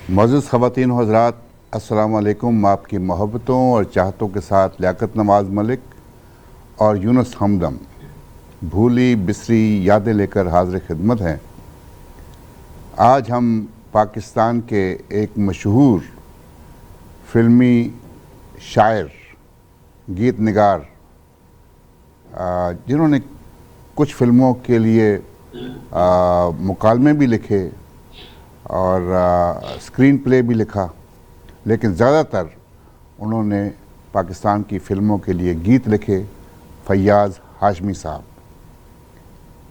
मोअज़्ज़ज़ ख़वातीन व हज़रात, अस्सलामु अलैकुम। आपकी मोहब्बतों और चाहतों के साथ लियाकत नवाज़ मलिक और यूनुस हमदम भूली बिसरी यादें लेकर हाज़िर खिदमत हैं। आज हम पाकिस्तान के एक मशहूर फ़िल्मी शायर, गीत निगार, जिन्होंने कुछ फ़िल्मों के लिए मुकालमे भी लिखे और स्क्रीन प्ले भी लिखा, लेकिन ज़्यादातर उन्होंने पाकिस्तान की फ़िल्मों के लिए गीत लिखे। फैयाज़ हाशमी साहब,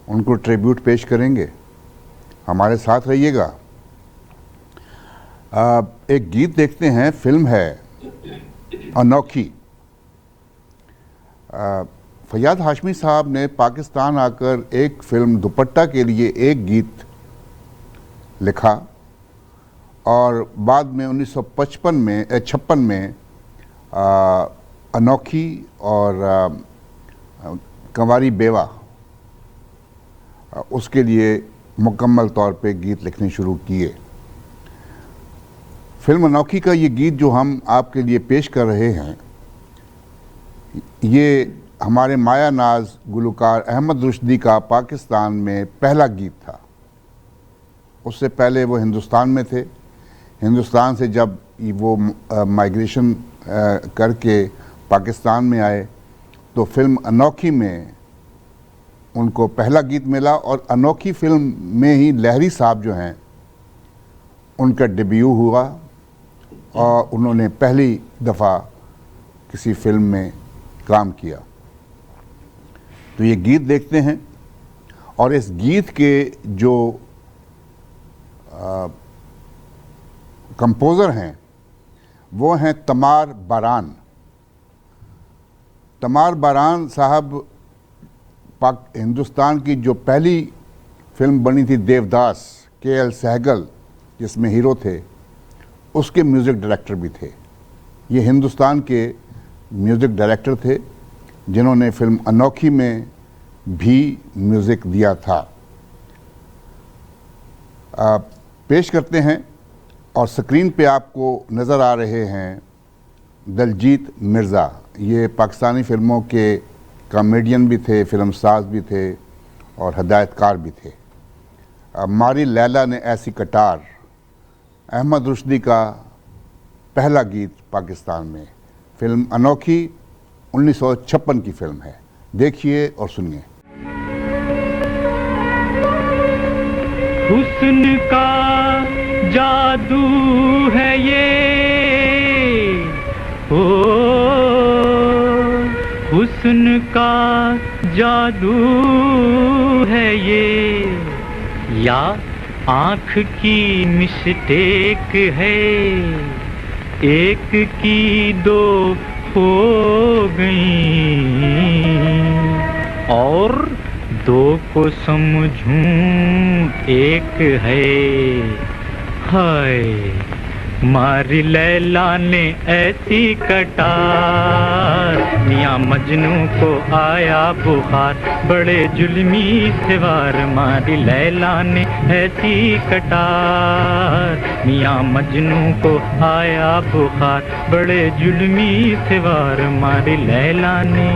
उनको ट्रिब्यूट पेश करेंगे, हमारे साथ रहिएगा। एक गीत देखते हैं, फ़िल्म है अनोखी। फैयाज़ हाशमी साहब ने पाकिस्तान आकर एक फ़िल्म दुपट्टा के लिए एक गीत लिखा और बाद में 1956 में अनोखी और कंवारी बेवा उसके लिए मुकम्मल तौर पे गीत लिखने शुरू किए। फिल्म अनोखी का ये गीत जो हम आपके लिए पेश कर रहे हैं, ये हमारे माया नाज गुलकार अहमद रुश्दी का पाकिस्तान में पहला गीत था। उससे पहले वो हिंदुस्तान में थे। हिंदुस्तान से जब वो माइग्रेशन करके पाकिस्तान में आए तो फिल्म अनोखी में उनको पहला गीत मिला और अनोखी फिल्म में ही लहरी साहब जो हैं उनका डेब्यू हुआ और उन्होंने पहली दफ़ा किसी फिल्म में काम किया। तो ये गीत देखते हैं और इस गीत के जो कंपोज़र हैं वो हैं तमार बारान। तमार बारान साहब हिंदुस्तान की जो पहली फिल्म बनी थी देवदास, के.एल. सहगल जिसमें हीरो थे, उसके म्यूज़िक डायरेक्टर भी थे। ये हिंदुस्तान के म्यूज़िक डायरेक्टर थे जिन्होंने फिल्म अनोखी में भी म्यूज़िक दिया था। पेश करते हैं और स्क्रीन पे आपको नज़र आ रहे हैं दलजीत मिर्ज़ा। ये पाकिस्तानी फ़िल्मों के कॉमेडियन भी थे, फिल्म साज भी थे और हदायतकार भी थे। मारी लैला ने ऐसी कटार, अहमद रुश्दी का पहला गीत पाकिस्तान में। फिल्म अनोखी 1956 की फ़िल्म है। देखिए और सुनिए। हुस्न का जादू है ये, ओ हुस्न का जादू है ये, या आँख की मिस्टेक है, एक की दो हो गई और दो को समझूं एक है। हाय मारी लैला ने ऐसी कटार, मियाँ मजनू को आया बुखार, बड़े जुल्मी थे वार। मारी लैला ने ऐसी कटार, मियाँ मजनू को आया बुखार, बड़े जुल्मी थे वार। मारी लैला ने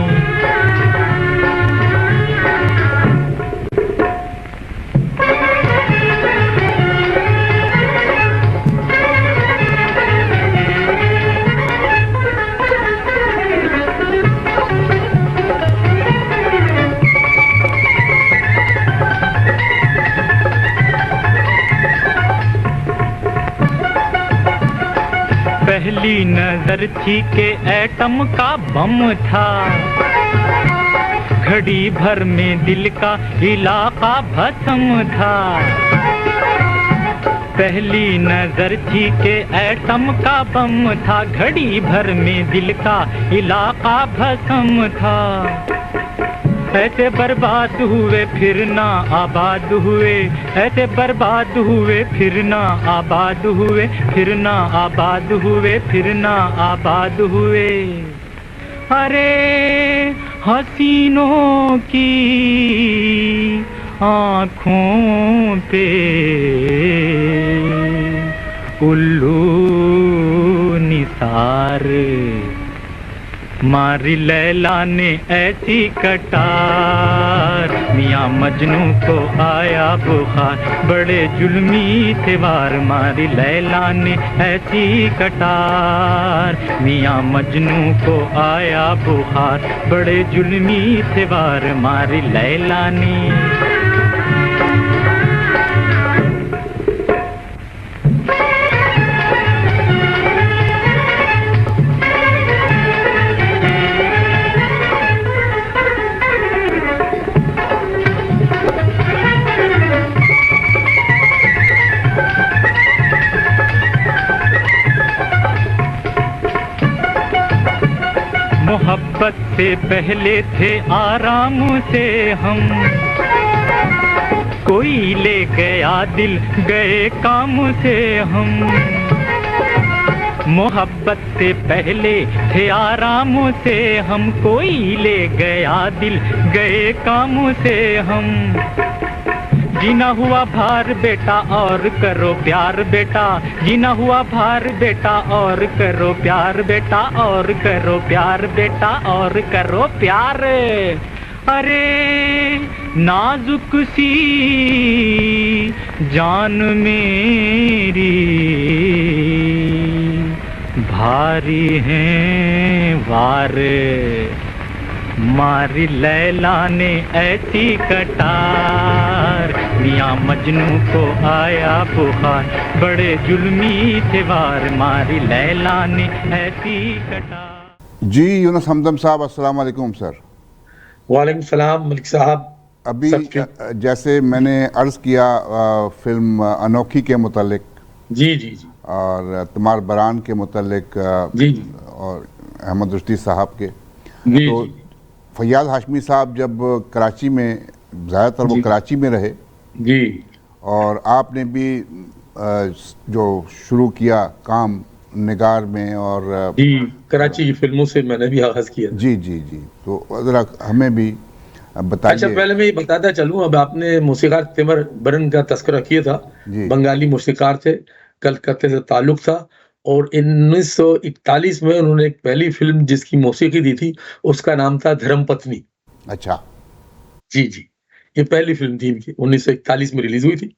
पहली नजर थी के एटम का बम था, घड़ी भर में दिल का इलाका भस्म था। पहली नजर थी के एटम का बम था, घड़ी भर में दिल का इलाका भस्म था। ऐसे बर्बाद हुए फिर ना आबाद हुए, ऐसे बर्बाद हुए फिर ना आबाद हुए, फिर ना आबाद हुए, फिर ना आबाद हुए। अरे हसीनों की आँखों पे उल्लू निसार। मारी लैला ने ऐसी कटार, मियाँ मजनू को आया बुखार, बड़े जुल्मी थे वार। मारी लैला ने ऐसी कटार, मियाँ मजनू को आया बुखार, बड़े जुल्मी थे वार। मारी लैला ने। मोहब्बत से पहले थे आराम से हम, कोई ले गया दिल गए काम से हम। मोहब्बत से पहले थे आराम से हम, कोई ले गया दिल गए काम से हम। जीना हुआ भार बेटा और करो प्यार बेटा, जीना हुआ भार बेटा और करो प्यार बेटा, और करो प्यार बेटा और करो प्यार। अरे नाजुक सी जान मेरी, भारी है वार। मारी लैला ने ऐसी कटार, मियाँ मजनू को आया बुखार, बड़े जुल्मी थे वार। मारी लैला ने ऐसी कटार। जी यूनुस हमदम साहब, अस्सलाम वालेकुम सर। वालेकुम सलाम मलिक साहब। अभी जैसे मैंने अर्ज़ किया फिल्म अनोखी के मुतालिक, जी जी जी, और तमार बरान के मुतालिक, जी जी, और अहमद रुश्दी साहब के, जी तो जी, फैयाज हाशमी साहब जब कराची में, ज़्यादातर वो जी। कराची में रहे, जी और आपने भी जो शुरू किया काम निगार में, और जी, कराची की फिल्मों से मैंने भी आगाज किया। जी जी जी, तो ज़रा हमें भी अच्छा, बताइए। पहले मैं ये बताता चलूं, अब आपने मौसीकार तिमर बरन का तस्करा किया था। जी। बंगाली मौसीकार थे, कलकत्ते से ताल्लुक था, और 1941 में उन्होंने एक पहली फिल्म जिसकी मौसीकी दी थी, उसका नाम था धर्मपत्नी। अच्छा। जी जी, ये पहली फिल्म थी इनकी, 1941 में रिलीज हुई थी।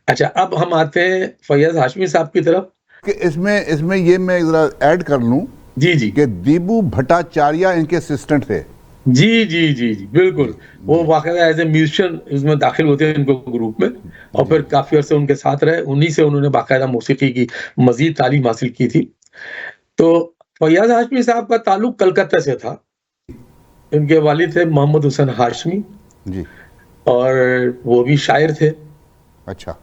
अच्छा, अब हम आते हैं फैयाज हाशमी साहब की तरफ। कि इसमें ये मैं ज़रा ऐड कर लूं जी जी, कि दीबू भट्टाचार्य इनके असिस्टेंट थे। जी जी जी जी, बिल्कुल। वो वाकई एज ए म्यूजिशियन इसमें दाखिल होते हैं इनको ग्रुप में, और फिर काफी अर्से उनके साथ रहे। उन्हीं से उन्होंने बाकायदा मौसीकी की मजीद तालीम हासिल की थी। तो फैयाज हाशमी साहब का ताल्लुक कलकत्ता से था। इनके वालिद थे मोहम्मद हुसैन हाशमी, जी। और वो भी शायर थे। अच्छा।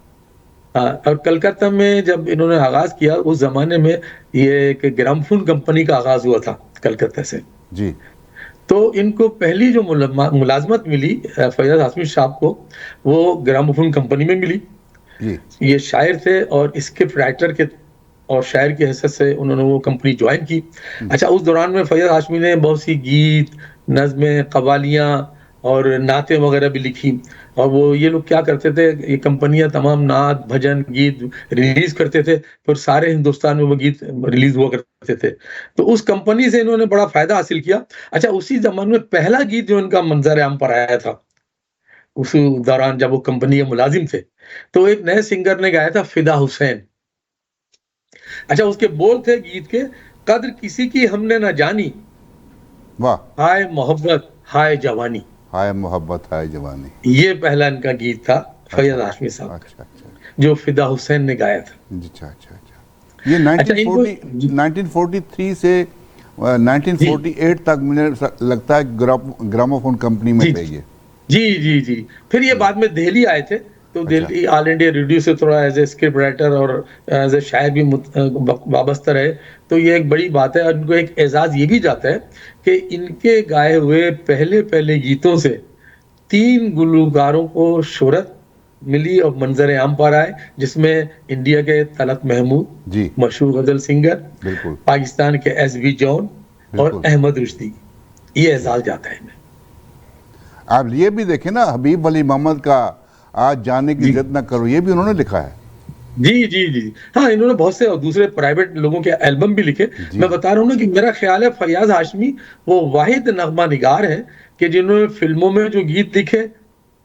और कलकत्ता में जब इन्होंने आगाज किया, उस जमाने में ये एक ग्रामोफोन कंपनी का आगाज हुआ था कलकत्ता से। जी। तो इनको पहली जो मुलाजमत मिली फैयाज हाशमी साहब को, वो ग्रामोफोन कंपनी में मिली। जी। ये शायर थे और स्क्रिप्ट राइटर के और शायर की हैसियत से उन्होंने वो कंपनी ज्वाइन की। अच्छा, उस दौरान में फैयाज हाशमी ने बहुत सी गीत, नज़्में, कवालियाँ और नातें वगैरह भी लिखी। और वो ये लोग क्या करते थे, ये कंपनियां तमाम नात, भजन, गीत रिलीज करते थे, फिर सारे हिंदुस्तान में वो गीत रिलीज हुआ करते थे। तो उस कंपनी से इन्होंने बड़ा फायदा हासिल किया। अच्छा, उसी जमाने में पहला गीत जो इनका मंजर आम पर आया था, उस दौरान जब वो कंपनी के मुलाजिम थे, तो एक नए सिंगर ने गाया था, फिदा हुसैन। अच्छा, उसके बोल थे गीत के, कद्र किसी की हमने ना जानी, वाह। हाय मोहब्बत हाय जवानी। हाय मोहब्बत हाय जवानी, ये पहला इनका गीत था फैयाज हाशमी साहब का, अच्छा अच्छा, जो फिदा हुसैन ने गाया था। अच्छा अच्छा अच्छा। ये 1943 से 1948 तक मुझे लगता है ग्रामोफोन कंपनी में थे ये। जी जी जी, फिर ये बाद में दिल्ली आए थे, तो दिल्ली ऑल इंडिया रेडियो से थोड़ा एज ए स्क्रिप्ट राइटर और एज ए शायर भी वाबस्ता रहे। तो ये एक बड़ी बात है। उनको एक एजाज ये भी जाता है कि इनके गाए हुए पहले पहले गीतों से 3 गुलकारों को शोहरत मिली और मंजर आम पर आए, जिसमें इंडिया के तलत महमूद जी, मशहूर गजल सिंगर, बिल्कुल, पाकिस्तान के एस.वी. जॉन और अहमद रुश्दी, ये एजाज जाता है इन्हें। आप ये भी देखें ना, हबीब अली मोहम्मद का आज जाने की जिद न करो, ये भी उन्होंने लिखा है। जी, जी, जी। हाँ, इन्होंने बहुत से दूसरे प्राइवेट लोगों के एल्बम भी लिखे। जी मैं बता रहा हूँ ना कि मेरा ख़्याल है फ़ैयाज़ हाशमी वो वाहिद नग़्मा निगार है कि जिन्होंने फ़िल्मों में जो गीत लिखे,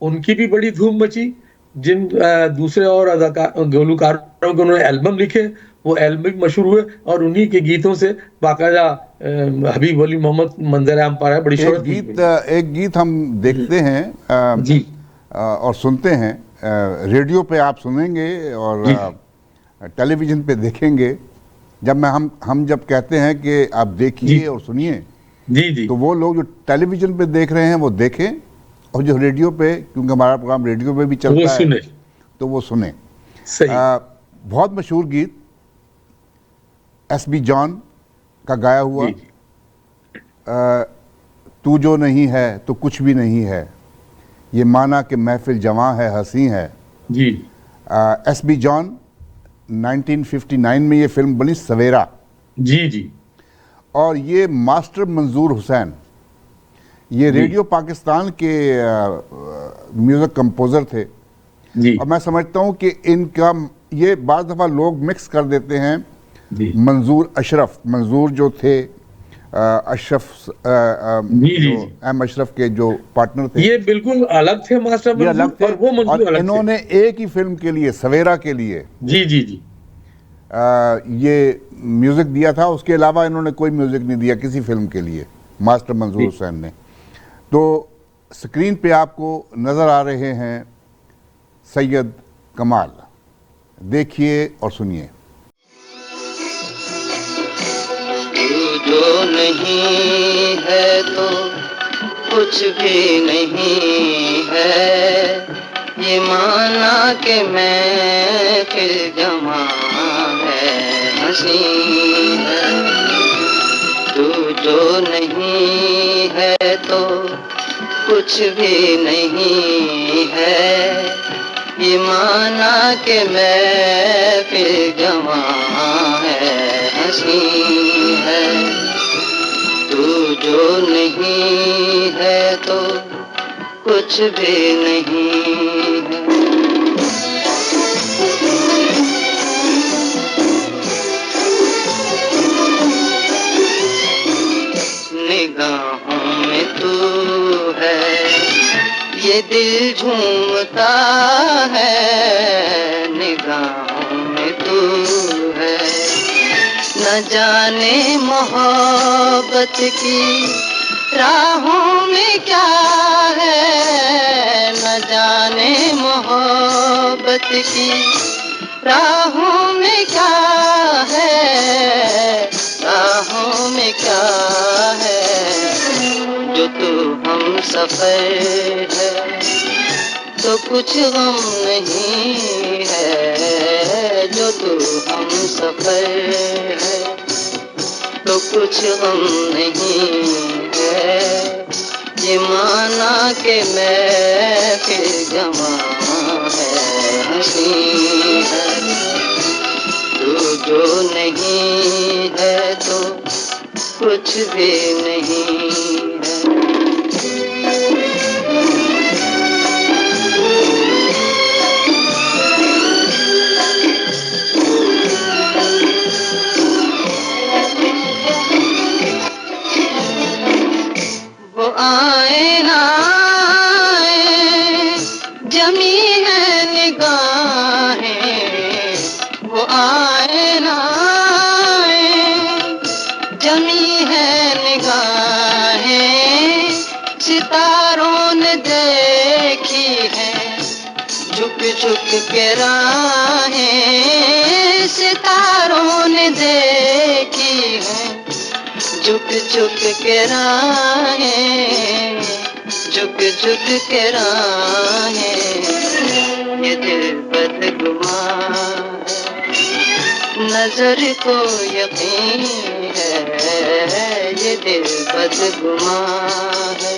उनकी भी बड़ी धूम मची। जिन दूसरे और घोलूकारों के उन्होंने एल्बम लिखे, वो एल्बम भी मशहूर हुए और उन्हीं के गीतों से बाकायदा हबीब वली मोहम्मद मंज़र-ए-आम पर आया, बड़ी शोहरत मिल गई। एक गीत हम देखते हैं जी, और सुनते हैं, रेडियो पे आप सुनेंगे और जी, टेलीविज़न पे देखेंगे। जब हम जब कहते हैं कि आप जी, देखिए और सुनिए, जी, जी। तो वो लोग जो टेलीविज़न पे देख रहे हैं वो देखें, और जो रेडियो पे, क्योंकि हमारा प्रोग्राम रेडियो पे भी वो चलता है, सुने, तो वो सुने। सही। बहुत मशहूर गीत, एस बी जॉन का गाया हुआ, जी, तू जो नहीं है तो कुछ भी नहीं है, ये माना कि महफिल जवां है हंसी है। जी, एस बी जॉन 1959 में ये फिल्म बनी सवेरा, जी, जी, और ये मास्टर मंजूर हुसैन, ये जी, रेडियो पाकिस्तान के म्यूज़िक कंपोज़र थे। जी, और मैं समझता हूँ कि इनका, ये बाज़ दफ़ा लोग मिक्स कर देते हैं, जी, मंजूर अशरफ, मंजूर जो थे अशरफ, जी, जी, जो जी। एम अशरफ के जो पार्टनर थे, ये बिल्कुल अलग थे मास्टर ये अलग मंजूर थे। और वो और मंजूर अलग थे। इन्होंने एक ही फिल्म के लिए, सवेरा के लिए, जी, जी, जी। ये म्यूज़िक दिया था। उसके अलावा इन्होंने कोई म्यूज़िक नहीं दिया किसी फिल्म के लिए, मास्टर मंजूर जी। हुसैन ने। तो स्क्रीन पे आपको नज़र आ रहे हैं सैयद कमाल, देखिए और सुनिए। तू जो नहीं है तो कुछ भी नहीं है, ये माना कि मैं फिर जमा है हंसी है। तू जो नहीं है तो कुछ भी नहीं है, ये माना कि मैं फिर जमा है हंसी है। तू जो नहीं है तो कुछ भी नहीं है। निगाहों में तू है, ये दिल झूमता है। निगाहों में तू है, न जाने मोहब्बत की राहों में क्या है, न जाने मोहब्बत की राहों में क्या है, राहों में क्या है। जो तू हम सफर है तो कुछ गम नहीं है, जो तू हम सफर है तो कुछ गम नहीं है, ये माना कि मैं फिर जमा है हंसी है। तू जो नहीं है तो कुछ भी नहीं है। वो आए ना आए, जमी है निगाहें। वो आए ना आए, जमी है निगाहें। सितारों ने देखी है झुक झुक के राहें। सितारों ने देखी है झुक झुक के राहें, झुक झुक के राहें। ये दिल बदगुमान है, नजर को यकीन है। ये दिल बदगुमान है,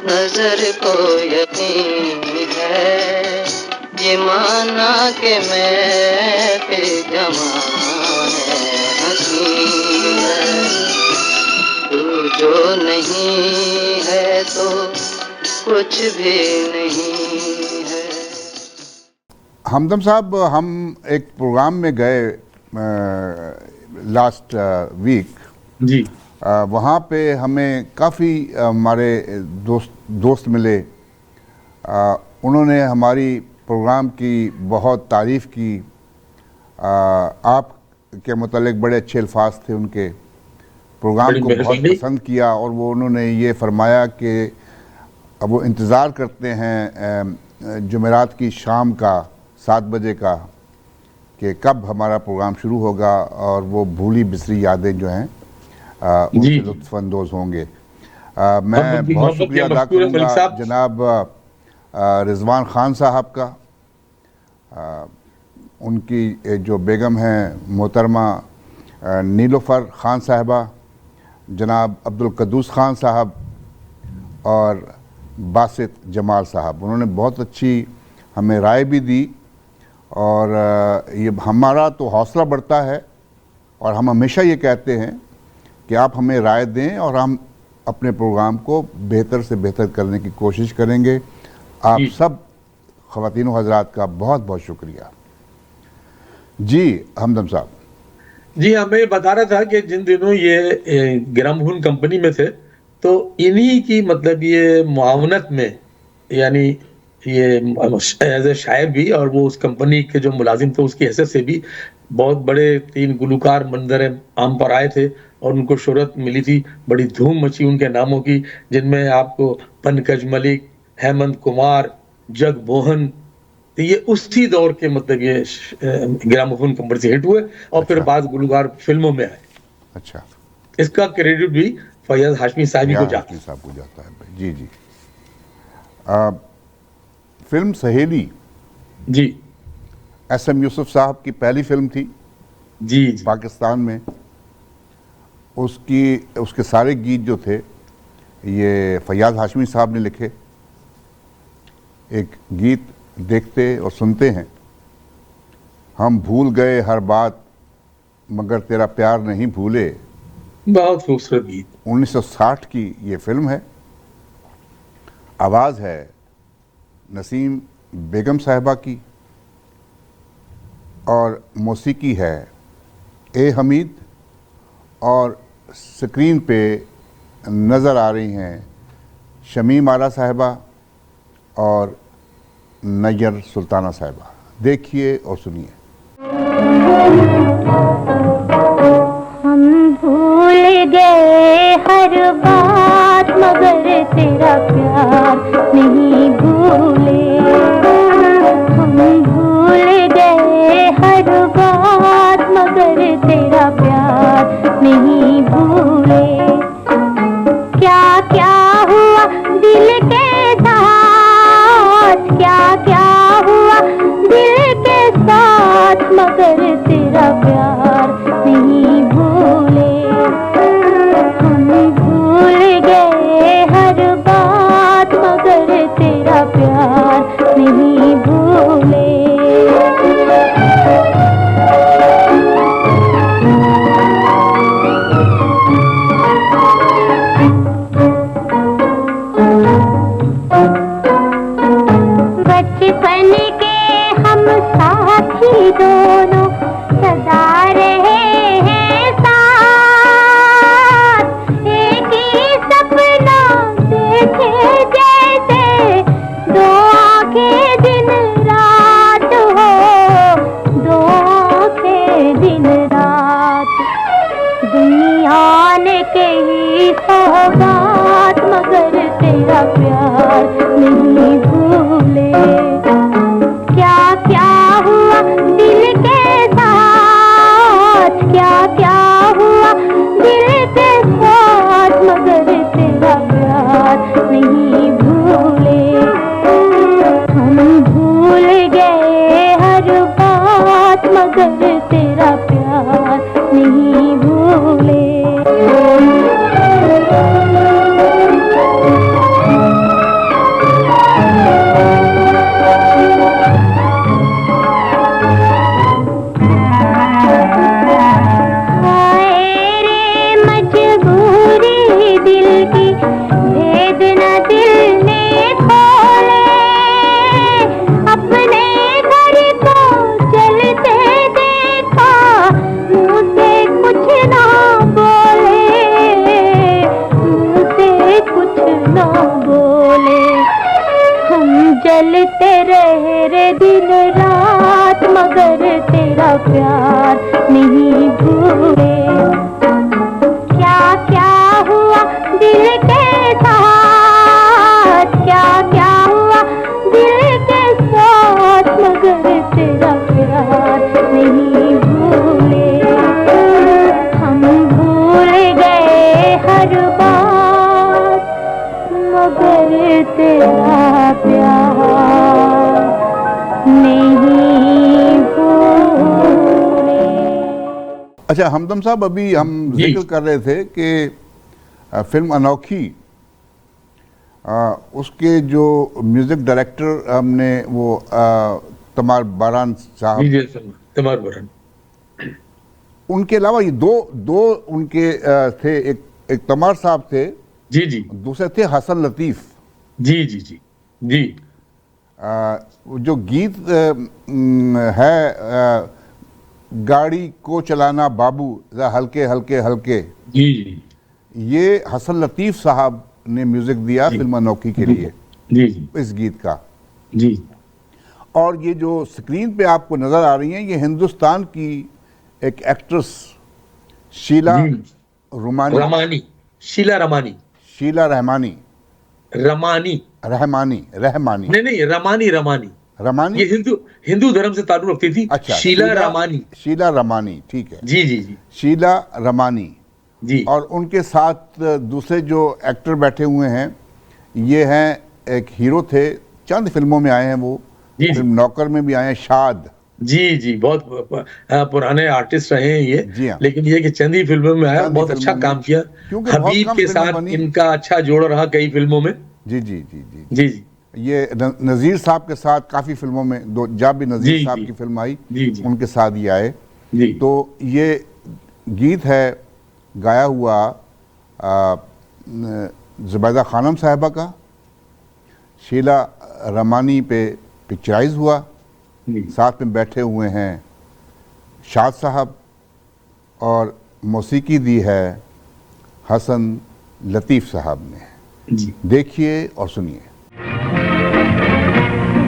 नजर को यकीन है। ये माना कि मैं फिर जमा है हंसी है। तू जो नहीं है तो कुछ भी नहीं है। हमदम साहब, हम एक प्रोग्राम में गए लास्ट वीक। जी वहाँ पे हमें काफ़ी हमारे दोस्त मिले। उन्होंने हमारी प्रोग्राम की बहुत तारीफ़ की। आप के मुतालिक बड़े अच्छे अल्फाज थे उनके। प्रोग्राम को बहुत पसंद किया और वो उन्होंने ये फरमाया कि अब वो इंतज़ार करते हैं जुमेरात की शाम का 7 बजे का कि कब हमारा प्रोग्राम शुरू होगा और वो भूली बिसरी यादें जो हैं उनसे लुत्फ़अंदोज़ होंगे। मैं बहुत शुक्रिया अदा करूँगा जनाब रिजवान ख़ान साहब का, उनकी जो बेगम हैं मोहतरमा नीलोफ़र ख़ान साहबा, जनाब अब्दुल कद्दूस ख़ान साहब और बासित जमाल साहब। उन्होंने बहुत अच्छी हमें राय भी दी और ये हमारा तो हौसला बढ़ता है और हम हमेशा ये कहते हैं कि आप हमें राय दें और हम अपने प्रोग्राम को बेहतर से बेहतर करने की कोशिश करेंगे। आप सब ख़वातीन व हज़रात का बहुत बहुत शुक्रिया। जी हमदम साहब। जी हाँ, मैं बता रहा था कि जिन दिनों ये ग्रामोफोन कंपनी में थे तो इन्हीं की मतलब ये मुआवनत में, यानी ये एज ए शायर भी और वो उस कंपनी के जो मुलाजिम थे उसकी हैसियत से भी बहुत बड़े 3 गुलकार मंजर आम पर आए थे और उनको शोहरत मिली थी, बड़ी धूम मची उनके नामों की, जिनमें आपको पंकज मलिक, हेमंत कुमार, जगमोहन, तो ये उसी दौर के मतलब ये ग्रामोफोन कंपनी से हिट हुए और फिर बाद गुलकार फिल्मों में आए। अच्छा, इसका क्रेडिट भी फैयाज हाशमी साहब को जाता है। जी जी। फिल्म सहेली जी एस.एम. यूसुफ साहब की पहली फिल्म थी जी पाकिस्तान में। उसके सारे गीत जो थे ये फैयाज हाशमी साहब ने लिखे। एक गीत देखते और सुनते हैं। हम भूल गए हर बात मगर तेरा प्यार नहीं भूले। बहुत खूबसूरत गीत। 1960 की ये फिल्म है। आवाज़ है नसीम बेगम साहिबा की और मौसीकी है ए हमीद, और स्क्रीन पे नज़र आ रही हैं शमीम आरा साहिबा और नैयर सुल्ताना साहिबा। देखिए और सुनिए। हम भूल गए हर बात मगर तेरा प्यार नहीं भूले। हम भूल गए हर बात मगर तेरा प्यार नहीं भूले। क्या क्या हुआ दिल के साथ, क्या क्या हुआ दिल के साथ मगर तेरा प्यार नहीं भूले। हम भूल गए हर बात मगर तेरा प्यार नहीं भूले। बचपन के हम साथी दोनों सदा रहे हैं साथ। एक ही सपना देखे जैसे दो आंखें दिन रात हो, दो आंखें दिन रात। दुनिया ने कही सौगात मगर तेरा प्यार नहीं भूले। क्या क्या हुआ दिल के साथ, क्या क्या हुआ दिल के साथ मगर तेरा प्यार नहीं भूले। हम भूल गए हर बात मगर तेरा प्यार नहीं भूले। प्यार नहीं भूले। क्या क्या हुआ दिल के साथ, क्या क्या हुआ दिल के साथ, मगर तेरा प्यार नहीं भूले। हम भूल गए हर बात, मगर तेरा प्यार नहीं भूले। अच्छा हमदम साहब, अभी हम जी। जिक्र कर रहे थे कि फिल्म अनोखी, उसके जो म्यूजिक डायरेक्टर हमने वो तमार बारान साहब, जी तमार बरन, उनके अलावा ये दो उनके थे, एक तमार साहब थे, जी जी दूसरे थे हसन लतीफ़। जी जी जी जी जो गीत है गाड़ी को चलाना बाबू ज़रा हल्के हल्के हल्के, जी जी ये हसन लतीफ़ साहब ने म्यूजिक दिया जी। फिल्म अनोखी के लिए जी जी इस गीत का। जी और ये जो स्क्रीन पे आपको नज़र आ रही हैं, ये हिंदुस्तान की एक एक्ट्रेस शीला जी। रमानी, शीला रमानी, शीला रहमानी रमानी, रहमानी नहीं रमानी रमानी, रमानी। ये हिंदू धर्म से ताल्लुक रखती थी। अच्छा, शीला रमानी, शीला रमानी, ठीक है, जी जी जी शीला रमानी। जी और उनके साथ दूसरे जो एक्टर बैठे हुए हैं, ये हैं, एक हीरो थे, चंद फिल्मों में आए हैं वो, जी, जी। फिल्म नौकर में भी आए हैं, शाद। जी जी बहुत पुराने आर्टिस्ट रहे हैं ये। जी हाँ। लेकिन ये कि चंद ही फिल्मों में आया, चंद ही बहुत अच्छा फिल्मों में। काम किया। क्योंकि बहुत हबीब कम के फिल्में साथ बनी। इनका अच्छा जोड़ रहा कई फिल्मों में। जी जी जी जी जी जी ये नज़ीर साहब के साथ काफ़ी फिल्मों में, जब भी नज़ीर जी, साहब जी। की फिल्म आई, जी, जी। उनके साथ ये आए। जी तो ये गीत है गाया हुआ ज़ुबैदा खानम साहिबा का, शीला रमानी पे पिक्चराइज हुआ। जी साथ में बैठे हुए हैं शाद साहब, और मौसीकी दी है हसन लतीफ़ साहब ने। जी देखिए और सुनिए।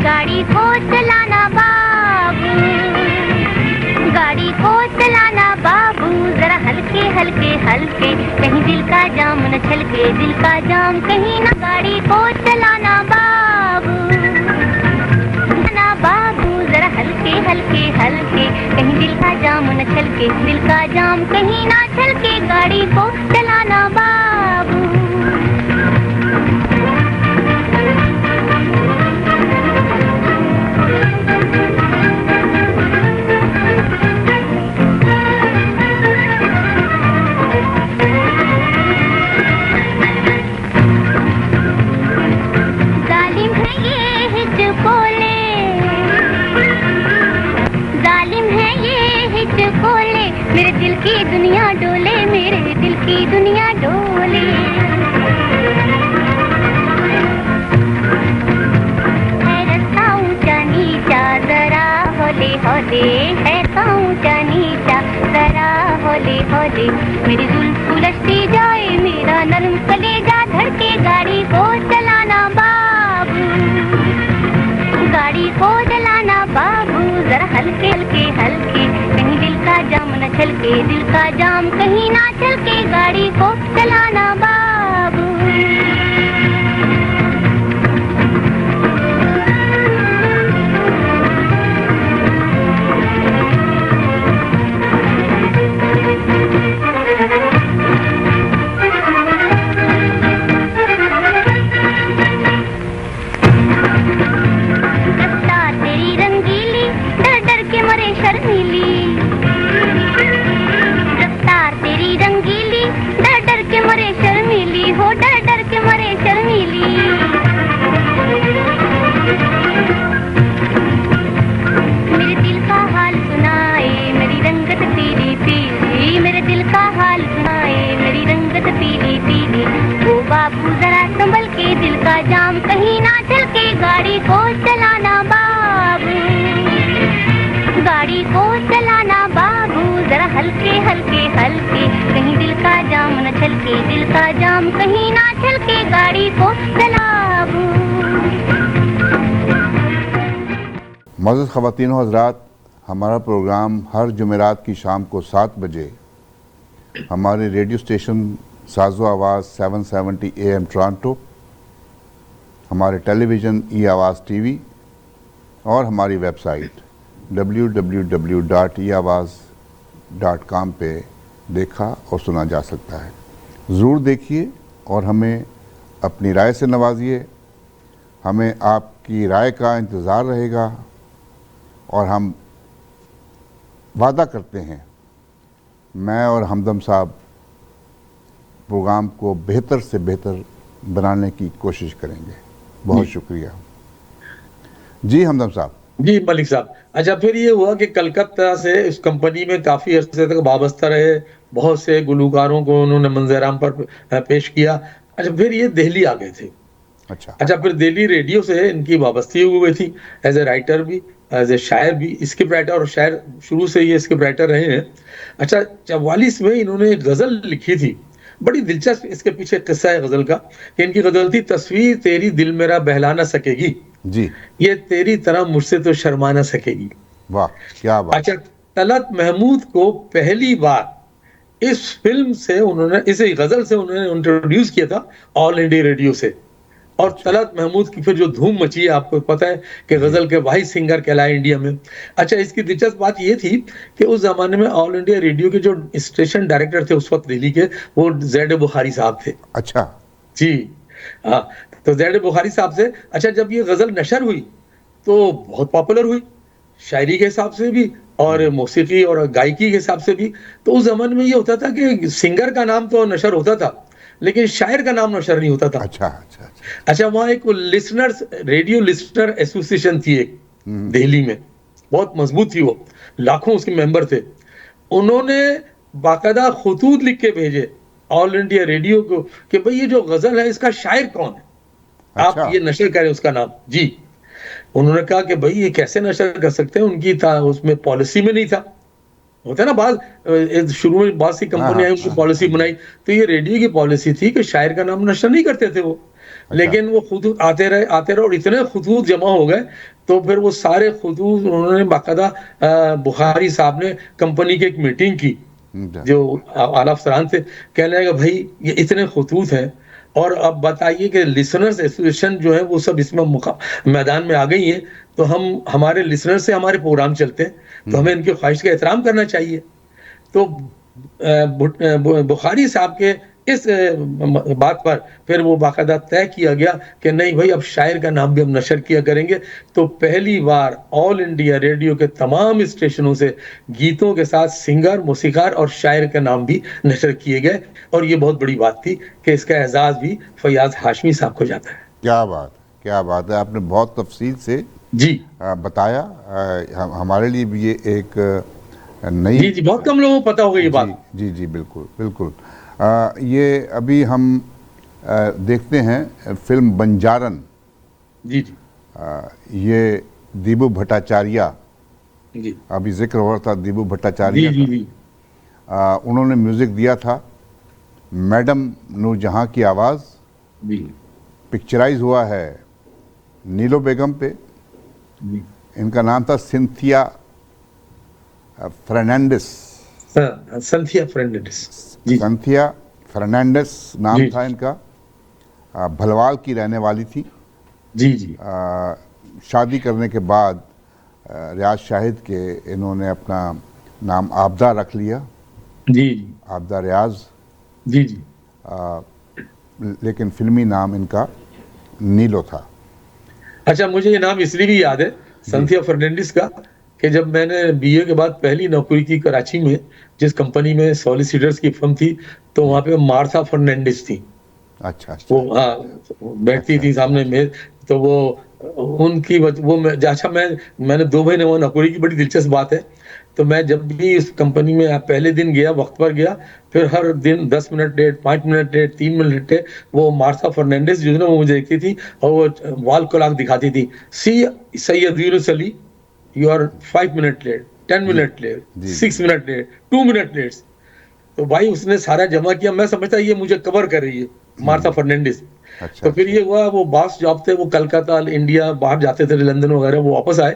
गाड़ी को चलाना बाबू, गाड़ी को चलाना बाबू, जरा हल्के हल्के हल्के, कहीं दिल का जाम न छलके, दिल का जाम कहीं ना। गाड़ी को चलाना बाबू, ना बाबू, जरा हल्के हल्के हल्के, कहीं दिल का जाम न छलके, दिल का जाम कहीं ना छलके, गाड़ी को चलाना बाबू। जालिम है ये हिचकोले, जालिम है ये हिचकोले, मेरे दिल की दुनिया डोले, मेरे दिल की दुनिया डोले। है रास्ता ऊंचा नीचा, जरा होले होले, है रास्ता ऊंचा नीचा, जरा होले होले, मेरी जुल्फ उलझती जाए, मेरा नरम कलेजा धड़के, गाड़ी को चलाना बाबू, गाड़ी को चलाना बाबू, जरा हल्के हल्के हल्के, कहीं दिल का जाम न छलके, दिल का जाम कहीं ना छलके, गाड़ी को चलाना बाबू। रफ्तार तेरी रंगीली, डर डर के मरे शर्मीली, रफ्तार तेरी रंगीली, डर डर के मरे शर्मीली, हो डर डर के मरे शर्मीली। मेरे दिल का हाल सुनाए, मेरी रंगत पीली पीली, मेरे दिल का हाल सुनाए, मेरी रंगत पीली पीली, ओ बाबू जरा संभल के, दिल का जाम कहीं ना छलके, गाड़ी को चलाना बाबू, गाड़ी को चलाना बाबू, जरा हल्के हल्के हल्के, कहीं दिल का जाम न छलके, दिल का जाम कहीं ना छलके, गाड़ी को चलाबू। मौजूद ख़वातीन व हज़रात, हमारा प्रोग्राम हर जुमेरात की शाम को 7 बजे हमारे रेडियो स्टेशन साजो आवाज़ 770 AM टोरंटो, हमारे टेलीविज़न ई आवाज़ टीवी और हमारी वेबसाइट www.eawaz.com पे देखा और सुना जा सकता है। ज़रूर देखिए और हमें अपनी राय से नवाजिए। हमें आपकी राय का इंतज़ार रहेगा और हम वादा करते हैं, मैं और हमदम साहब प्रोग्राम को बेहतर से बेहतर बनाने की कोशिश करेंगे। बहुत शुक्रिया जी हमदम साहब। जी मलिक साहब, अच्छा फिर ये हुआ कि कलकत्ता से इस कंपनी में काफी अर्से तक वाबस्ता रहे, बहुत से गुलकारों को उन्होंने मंजराम पर पेश किया। अच्छा फिर ये दिल्ली आ गए थे। अच्छा फिर दिल्ली रेडियो से इनकी वाबस्ती हो गई थी, एज ए राइटर भी, एज ए शायर भी, स्क्रिप्ट राइटर और शायर शुरू से ये स्क्रिप्ट राइटर रहे हैं। अच्छा 44 में इन्होंने एक गजल लिखी थी, बड़ी दिलचस्प इसके पीछे किस्सा है गजल का कि इनकी गजल थी, तस्वीर तेरी दिल मेरा बहला ना सकेगी जी, ये तेरी तरह मुझसे तो शर्मा ना सकेगी। वाह क्या बात। अच्छा तलत महमूद को पहली बार इस फिल्म से उन्होंने, इस गजल से उन्होंने इंट्रोड्यूस किया था ऑल इंडिया रेडियो से। और तलत महमूद की फिर जो धूम मची है, आपको पता है कि गजल के वाहिद सिंगर कहलाए इंडिया में। अच्छा इसकी दिलचस्प बात ये थी कि उस जमाने में ऑल इंडिया रेडियो के जो स्टेशन डायरेक्टर थे उस वक्त दिल्ली के, वो ज़ैड बुखारी साहब थे। अच्छा जी हाँ, तो ज़ैड बुखारी साहब से। अच्छा जब ये गजल नशर हुई तो बहुत पॉपुलर हुई, शायरी के हिसाब से भी और मौसीकी और गायकी के हिसाब से भी। तो उस जमाने में ये होता था कि सिंगर का नाम तो नशर होता था लेकिन शायर का नाम नशर नहीं होता था। अच्छा वहाँ एक लिसनर्स, रेडियो लिसनर एसोसिएशन थी एक दिल्ली में, बहुत मजबूत थी वो, लाखों उसके मेंबर थे। उन्होंने बाकायदा खतूत लिख के भेजे ऑल इंडिया रेडियो को कि भाई ये जो गजल है इसका शायर कौन है, आप ये नशर करें उसका नाम। जी उन्होंने कहा कि भाई ये कैसे नशर कर सकते हैं, उनकी था उसमें पॉलिसी में नहीं था। होता है ना बाद शुरू में बहुत सी कंपनी आई, उनकी पॉलिसी बनाई, तो ये रेडियो की पॉलिसी थी कि शायर का नाम नशर नहीं करते थे वो। लेकिन वो खतूत आते रहे और इतने खतूत जमा हो गए तो फिर वो सारे खतूत उन्होंने बाकायदा बुखारी साहब ने कंपनी की एक मीटिंग की, जो आला अफसरान थे, कहने लगा भाई ये इतने खतूत हैं और अब बताइए कि लिसनर्स एसोसिएशन जो है वो सब इसमें मैदान में आ गई हैं, तो हम हमारे लिसनर से हमारे प्रोग्राम चलते हैं, तो हमें इनकी ख्वाहिश का एहतराम करना चाहिए। तो बुखारी साहब के इस बात पर फिर वो बाकायदा तय किया गया कि नहीं भाई अब शायर का नाम भी हम नशर किया करेंगे। तो पहली बार ऑल इंडिया रेडियो के तमाम स्टेशनों से गीतों के साथ सिंगर, मौसीकार और शायर का नाम भी नशर किए गए और ये बहुत बड़ी बात थी कि इसका एजाज भी फैयाज हाशमी साहब को जाता है। क्या बात है, आपने बहुत तफसील से जी बताया। हमारे लिए भी ये एक नई, जी बहुत कम लोगों को पता होगा ये बात। जी बिल्कुल। ये अभी हम देखते हैं फिल्म बंजारन। जी ये दीबू भट्टाचार्य, जी अभी जिक्र हो रहा था दीबू भट्टाचार्य, जी उन्होंने म्यूजिक दिया था। मैडम नूरजहां की आवाज़ पिक्चराइज हुआ है नीलो बेगम पे। इनका नाम था सिंथिया फर्नांडिस। संथिया फर्नांडिस नाम था इनका। भलवाल की रहने वाली थी। जी शादी करने के बाद रियाज शाहिद के इन्होंने अपना नाम आबदा रख लिया। जी आबदा रियाज। जी लेकिन फिल्मी नाम इनका नीलो था। अच्छा मुझे ये नाम इसलिए भी याद है संथिया फर्नांडिस का कि जब मैंने बीए के बाद पहली नौकरी की कराची में, जिस कंपनी में सॉलिसिटर्स की फर्म थी, तो वहाँ पे मार्था फर्नांडिस थी। अच्छा वो बैठती थी सामने में, तो वो उनकी अच्छा मैंने 2 महीने वहाँ नौकरी की। बड़ी दिलचस्प बात है, तो मैं जब भी इस कंपनी में पहले दिन गया वक्त पर गया, फिर हर दिन 10 minute late, 5 minute late, 3 minute late, वो मार्था फर्नांडिस जो है ना वो मुझे देखती थी और वो वॉल क्लॉक दिखाती थी, c Syed Yunus Ali you are 5 minute late, 10 minute late, 6 minute late, 2 minute late. तो भाई उसने सारा जमा किया, मैं समझता ये मुझे कवर कर रही है मार्था फर्नांडिस। तो फिर ये हुआ, वो बॉस जॉब थे, वो कलकत्ता, इंडिया, बाहर जाते थे, लंदन वगैरह, वो वापस आए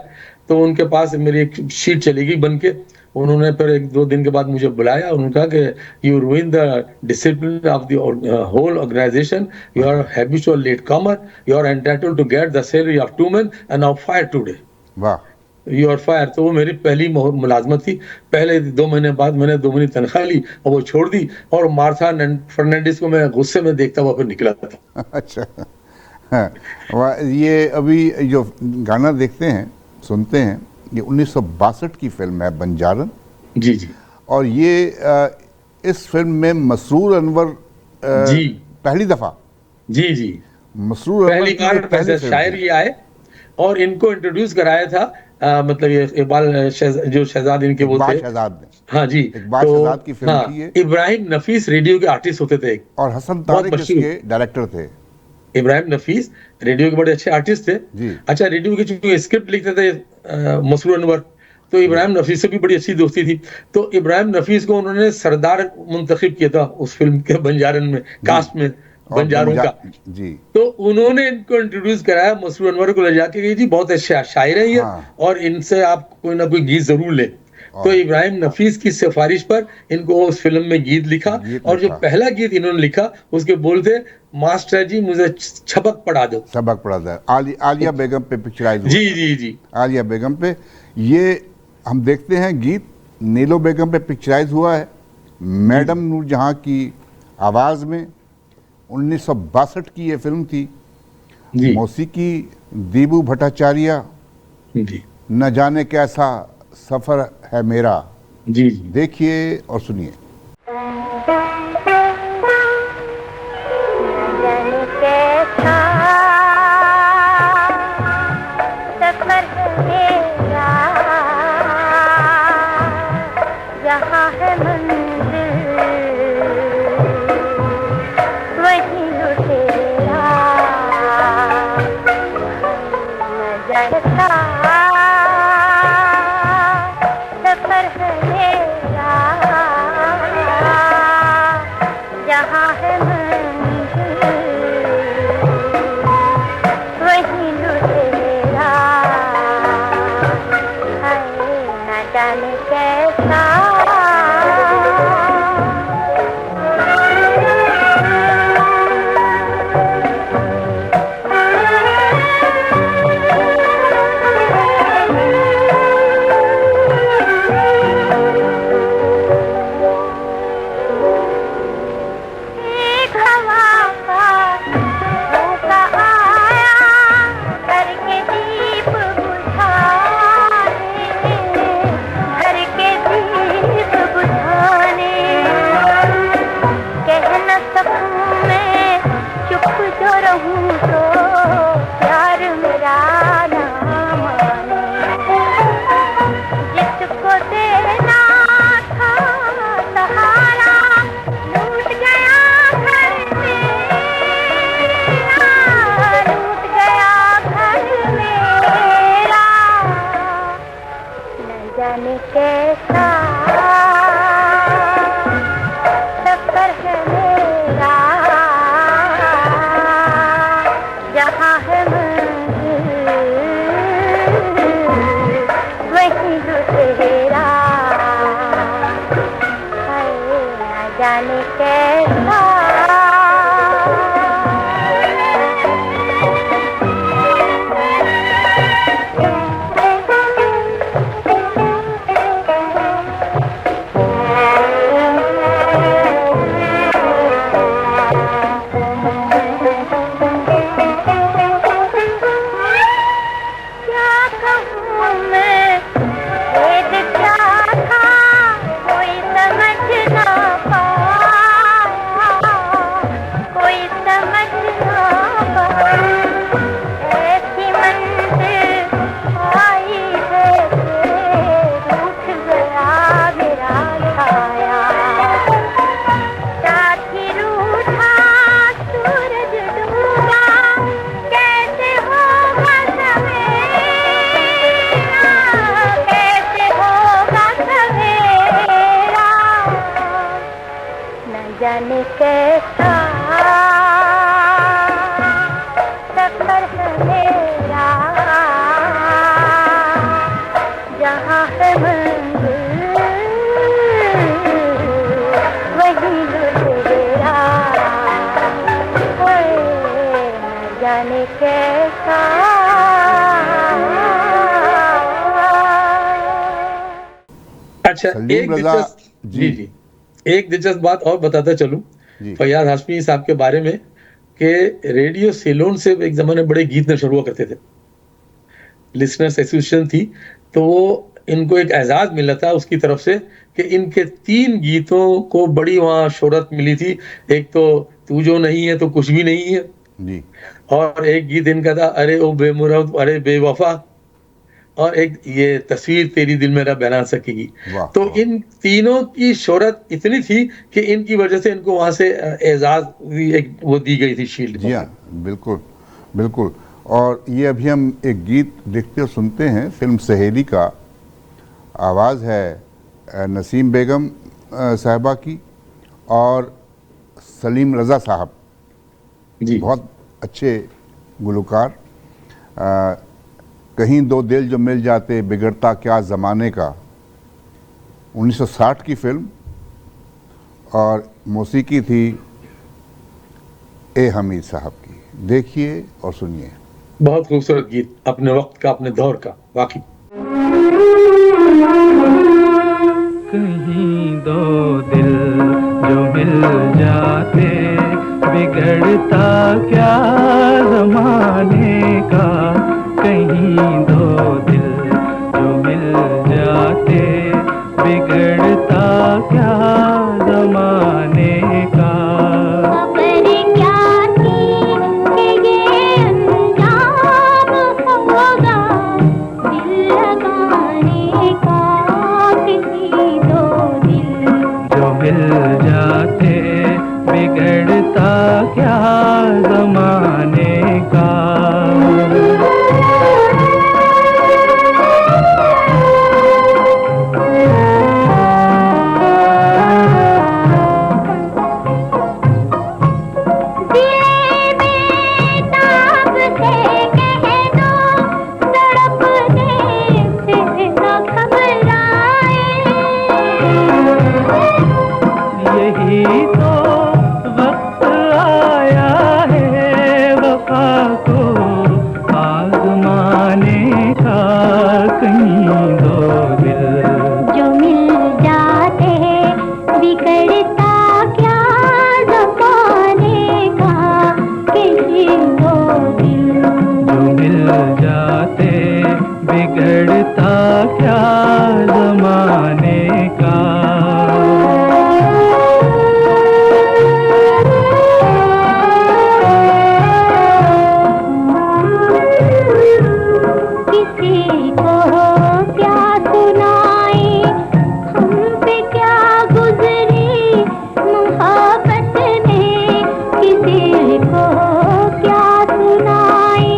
तो उनके पास मेरी एक शीट चली गई बन के। उन्होंने फिर 1-2 दिन के बाद मुझे बुलाया, उन्होंने कहा कि you ruined the discipline of the whole organisation, you are habitual late comer, you are entitled to get the salary of 2 men and now fire today, वाह, यू आर फायर। तो वो मेरी पहली मुलाजमत थी। पहले 2 महीने बाद मैंने 2 महीने तनख्वाह ली और वो छोड़ दी, और मार्था फर्नांडिस को मैं गुस्से में देखता हुआ फिर निकला था। अच्छा, हाँ, ये अभी जो गाना देखते हैं, सुनते हैं, ये 1962 की फिल्म है बंजारन। जी जी और ये इस फिल्म में मसरूर अनवर जी पहली दफा, जी जी मसरूर पहली अनवर बार की पहली वैसे फिल्म शायर थी। ये आए और इनको इंट्रोड्यूस कराया था, मतलब ये इकबाल जो शहजाद इनके वो इकबाल थे। शहजाद ने, हाँ जी, इकबाल शहजाद की फिल्म थी ये। इब्राहिम नफीस रेडियो के आर्टिस्ट होते थे, और हसन बहुत तारिक मशहूर। इसके डायरेक्टर थे। इब्राहिम नफीस रेडियो के बड़े अच्छे आर्टिस्ट थे। जी। अच्छा, रेडियो के चूंकि स्क्रिप्ट लिखते थे मसरूर अनवर, तो इब्राहिम नफीस से भी बड़ी अच्छी दोस्ती थी। तो इब्राहिम नफीस को उन्होंने सरदार मुंतखब किया था उस फिल्म के बंजारन में, कास्ट में और बंजारों का। जी, तो उन्होंने इनको इंट्रोड्यूस कराया मसरूर अनवर को, ले जाके गई जी बहुत अच्छे शायर है ये, हाँ। और इनसे आप कोई ना कोई गीत जरूर लें। तो इब्राहिम नफीस की सिफारिश पर इनको उस फिल्म में गीत लिखा, और जो पहला गीत इन्होंने लिखा उसके बोल थे, मास्टर जी मुझे छबक पढ़ा दो। सबक पढ़ा था, आलिया बेगम पे पिक्चराइज हुआ। जी जी जी आलिया बेगम पे ये हम देखते हैं गीत नीलो बेगम पे पिक्चराइज हुआ है, मैडम नूरजहां की आवाज़ में। 1962 की ये फिल्म थी। जी मौसीकी दीबू भट्टाचार्य, जी न जाने कैसा सफ़र है मेरा। जी जी देखिए और सुनिए। जाने कैसा सफर है मेरा, जहाँ है मंजिल वहीं लुटेरा, न जाने का सफर है मेरा, जहाँ है मंजिल वहीं लुटेरा, हाय न जाने कैसा। एक हवा का झोंका आया करके दीप बुझाने, घर के दीप बुझाने, कह न सकूं मैं चुप जो रहूं तो प्यार मेरा ना माने, जिसको देना था सहारा लूट गया घर मेरा, लूट गया घर मेरा, न जाने कैसा सफर है मेरा, जहाँ है मंजिल वहीं लुटेरा, हाय न जाने कैसा। क्या कहूँ मैं, भेद क्या था कोई समझ ना पाया, कोई समझ ना पाया, ऐसी मंजिल आई है कि रूठ गया मेरा छाया, साथी रूठा सूरज डूबा, कैसे होगा सवेरा, कैसे होगा सवेरा, न जाने कैसा सफर है मेरा, अच्छा, सलीम एक रजा दिलचस्प जी जी एक दिलचस्प बात और बताता चलूं जी फैयाज हाशमी साहब के बारे में कि रेडियो सेलोन से एक जमाने में बड़े गीत नशर हुआ करते थे, लिसनर्स एसोसिएशन थी, तो वो इनको एक एजाज मिला था उसकी तरफ से कि इनके 3 गीतों को बड़ी वहाँ शोहरत मिली थी। एक तो तू जो नहीं है तो कुछ भी नहीं है, जी और एक गीत इनका था अरे ओ बेमुरद अरे बेवफा, और एक ये तस्वीर तेरी दिल मेरा बना सकेगी। वाह तो वाह। इन तीनों की शोहरत इतनी थी कि इनकी वजह से इनको वहां से एजाज एक वो दी गई थी, शील्ड। जी हाँ, बिल्कुल बिल्कुल। और ये अभी हम एक गीत देखते और सुनते हैं, फिल्म सहेली का, आवाज़ है नसीम बेगम साहिबा की और सलीम रज़ा साहब, जी बहुत अच्छे गुलकार। कहीं दो दिल जो मिल जाते बिगड़ता क्या ज़माने का, 1960 की फिल्म, और मौसीकी थी ए हमीद साहब की। देखिए और सुनिए। बहुत खूबसूरत गीत, अपने वक्त का, अपने दौर का, वाकई। कहीं दो दिल जो मिल जाते बिगड़ता क्या जमाने का, कहीं दो दिल जो मिल जाते बिगड़ता क्या जमाने का। खबर क्या थी कि ये अंजाम होगा, दिल लगाने का किसी दो दिल जो मिल जाते बिगड़ता क्या जमाने का। यही तो वक्त आया है वफा को आजमाने का, कहीं दो दिल जो मिल जाते बिगड़ता क्या जमाने का, किसी दो दिल जो मिल जाते बिगड़ता क्या जमाने का। किसी को क्या सुनाए, हम पे क्या गुजरी मोहब्बत ने, किसी को क्या सुनाए,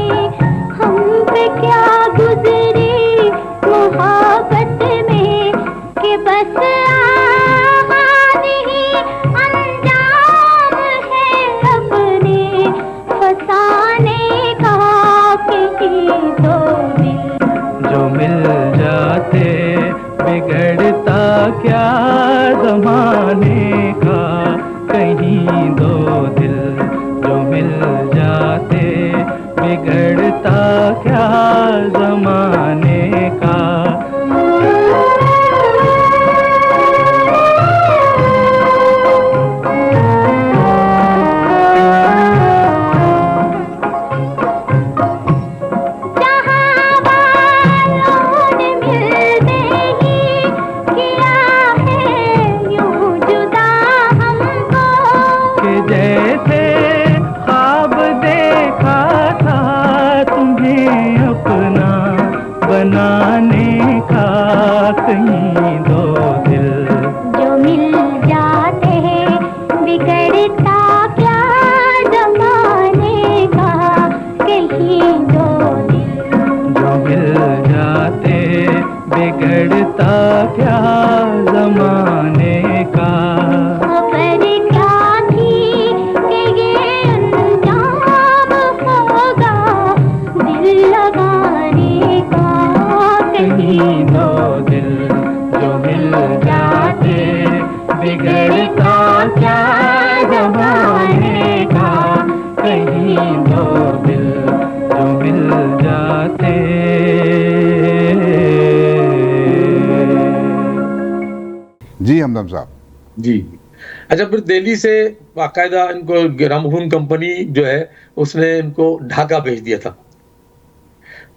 हम पे क्या गुजरी मोहब्बत में, कि बस आवाज़ ही अंजाम है अपने फसाने का, किसी दो दिल जो मिल जाते बिगड़ता क्या जमाने का, कहीं दो दिल जो मिल जाते बिगड़ता क्या जमाने का। जहाँ वालों ने मिलते ही किया है यूं जुदा हमको, कि जैसे ख्वाब देखा था तुम्हें अपना बनाने का, कहीं दो दिल जो मिल जाते बिगड़ता क्या जमाने का, कहीं दो दिल जो मिल जाते बिगड़ता क्या जमाने का। खबर क्या थी कि ये अंजाम होगा, दिल लगाने का कहीं दो दिल जो मिल जाते बिगड़ता क्या जमाने का, कहीं दो दिल जो मिल जाते हमदम साहब। जी। अच्छा, फिर दिल्ली से बाकायदा इनको ग्रामोफोन कंपनी जो है उसने इनको ढाका भेज दिया था।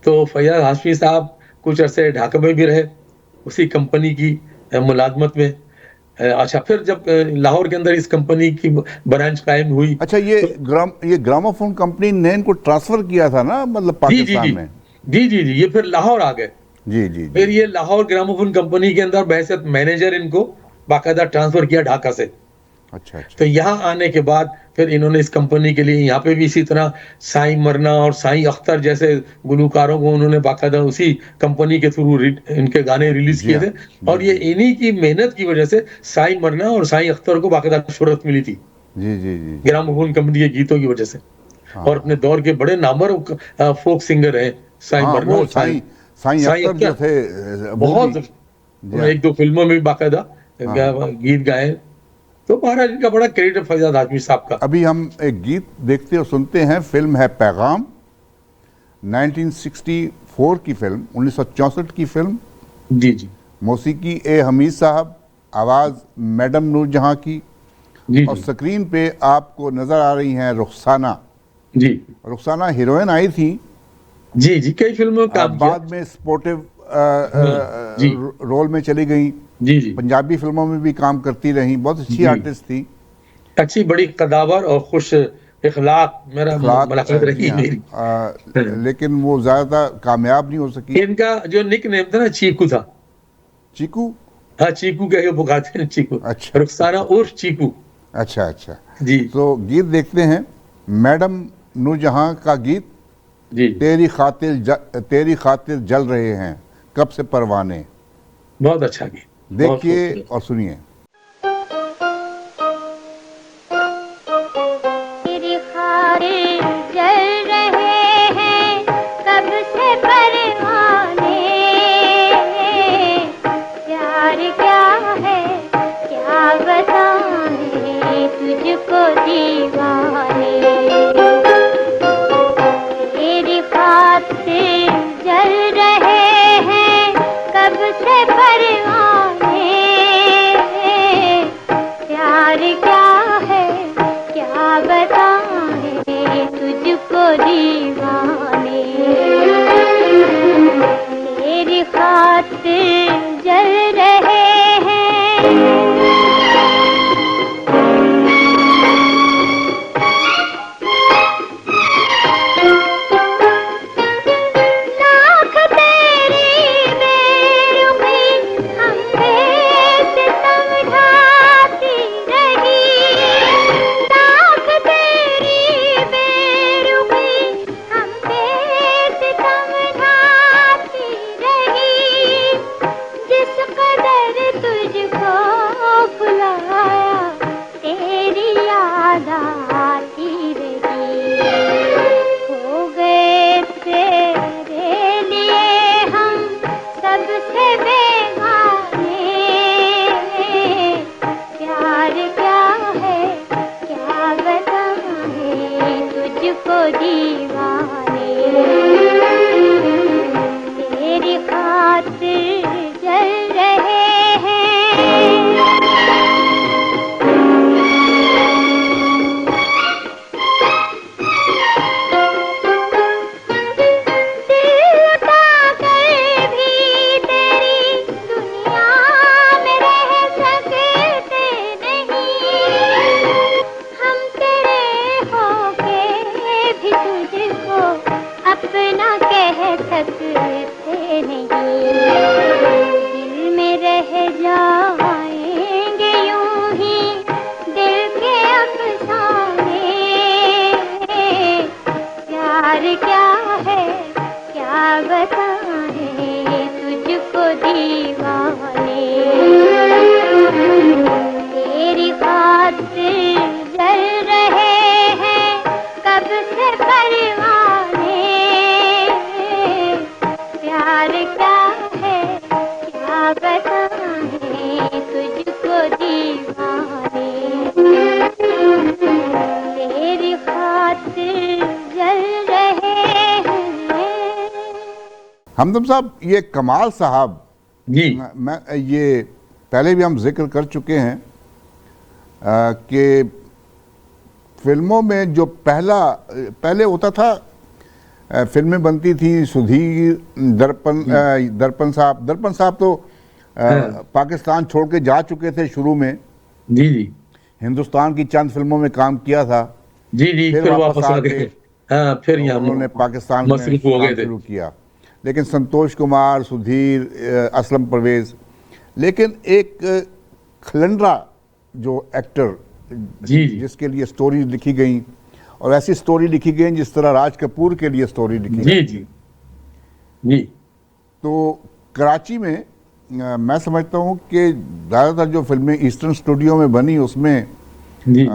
तो फैयाज हाशमी साहब कुछ अरसे ढाका में भी रहे उसी कंपनी की मुलाजमत में। अच्छा, फिर जब लाहौर के अंदर इस कंपनी की ब्रांच कायम हुई। अच्छा, ये ग्रामोफोन कंपनी ने इनको ट्रांसफर किया था ना, मतलब पाकिस्तान में? जी, ये फिर लाहौर आ गए। जी। फिर ये लाहौर ग्रामोफोन कंपनी के अंदर बहैसियत मैनेजर इनको बाकायदा ट्रांसफर किया ढाका से। अच्छा। तो यहाँ आने के बाद फिर इन्होंने इस कंपनी के लिए यहाँ पे भी इसी तरह साईं मरना और साईं अख्तर जैसे गुलकारों को उन्होंने बाकायदा उसी कंपनी के थ्रू इनके गाने रिलीज किए थे। और ये इन्हीं की मेहनत की वजह से साईं मरना और साईं अख्तर को बाकायदा शोहरत मिली थी। जी। ग्रामोफोन कंपनी के गीतों की वजह से। और अपने दौर के बड़े नामवर फोक सिंगर हैं साईं मरना और साईं अख्तर जो थे, बहुत 1-2 फिल्मों में भी बाकायदा गीत गाए। तो बहरहाल इनका बड़ा क्रेडिट है फैयाज हाशमी साहब का। अभी हम एक गीत देखते और सुनते हैं। फिल्म है पैगाम, 1964 की फिल्म, 1964 की फिल्म। जी। मौसीकी ए हमीद साहब, आवाज़ मैडम नूरजहां की। जी। और स्क्रीन पे आपको नजर आ रही हैं रुखसाना। जी। रुखसाना हीरोइन आई थी। जी, कई फिल्मों में काम किया। बाद में स्पोर्टिव जी। रोल में चली गई। जी। पंजाबी फिल्मों में भी काम करती रही, बहुत अच्छी आर्टिस्ट थी। अच्छी, बड़ी कदावर और खुश इखलाक मेरा मुलाकात रही मेरी। लेकिन वो ज्यादा कामयाब नहीं हो सकी। इनका जो निक नेम था ना, चीकू था। चीकू? हाँ, चीकू कह के पुकारते हैं, चीकू। अच्छा। रुखसाना उर्फ चीकू। अच्छा। जी। तो गीत देखते हैं, मैडम नूरजहां का गीत। जी। तेरी खातिर जल रहे हैं कब से परवाने। बहुत अच्छा गीत, देखिए और सुनिए। तेरी खातिर जल रहे हैं कब से परवाने, प्यार क्या है क्या बताएं तुझको दीवाने। तेरी खातिर जल रहे हैं कब से परवाने, प्यार क्या है क्या बताएं तुझको दीवाने। तेरी खातिर जल रहे हैं। लाख तेरी बेरुखी हम पे समझाती रही, लाख तेरी बेरुखी हम पे समझाती रही। जिस कदर तुझको भुलाया तेरी याद आती रही। हो गए तेरे लिए हम सबसे बेगाने, प्यार क्या है क्या बताएं तुझको दीवाने। तेरी खातिर जल रहे हैं। दिल लगा कर भी तेरी दुनिया में रह सकते नहीं, हम तेरे होके भी तुझको अपना कह सकते नहीं। दिल में रह जाएंगे यूं ही दिल के अफसाने, प्यार क्या है क्या बताएं तुझको दीवाने। तेरी खातिर जल रहे हैं कब से परवाने, प्यार क्या है क्या बताएं तुझको दीवाने। तेरी खातिर जल रहे हैं। हमदम साहब, ये कमाल साहब, जी। मैं ये पहले भी हम जिक्र कर चुके हैं कि फिल्मों में जो पहले होता था, फिल्में बनती थी, सुधीर, दर्पण साहब तो पाकिस्तान छोड़ के जा चुके थे शुरू में। जी जी हिंदुस्तान की चंद फिल्मों में काम किया था, जी जी, फिर वापस आ गए। हाँ, फिर यहाँ उन्होंने पाकिस्तान में मसरूफ हो गए थे। शुरू किया। लेकिन संतोष कुमार, सुधीर, असलम परवेज, लेकिन एक खलंडरा जो एक्टर जी जी जिसके लिए स्टोरी लिखी गई, और ऐसी स्टोरी लिखी गई जिस तरह राज कपूर के लिए स्टोरी लिखी जी गई। जी जी तो कराची में मैं समझता हूँ कि ज़्यादातर जो फिल्में ईस्टर्न स्टूडियो में बनी उसमें जी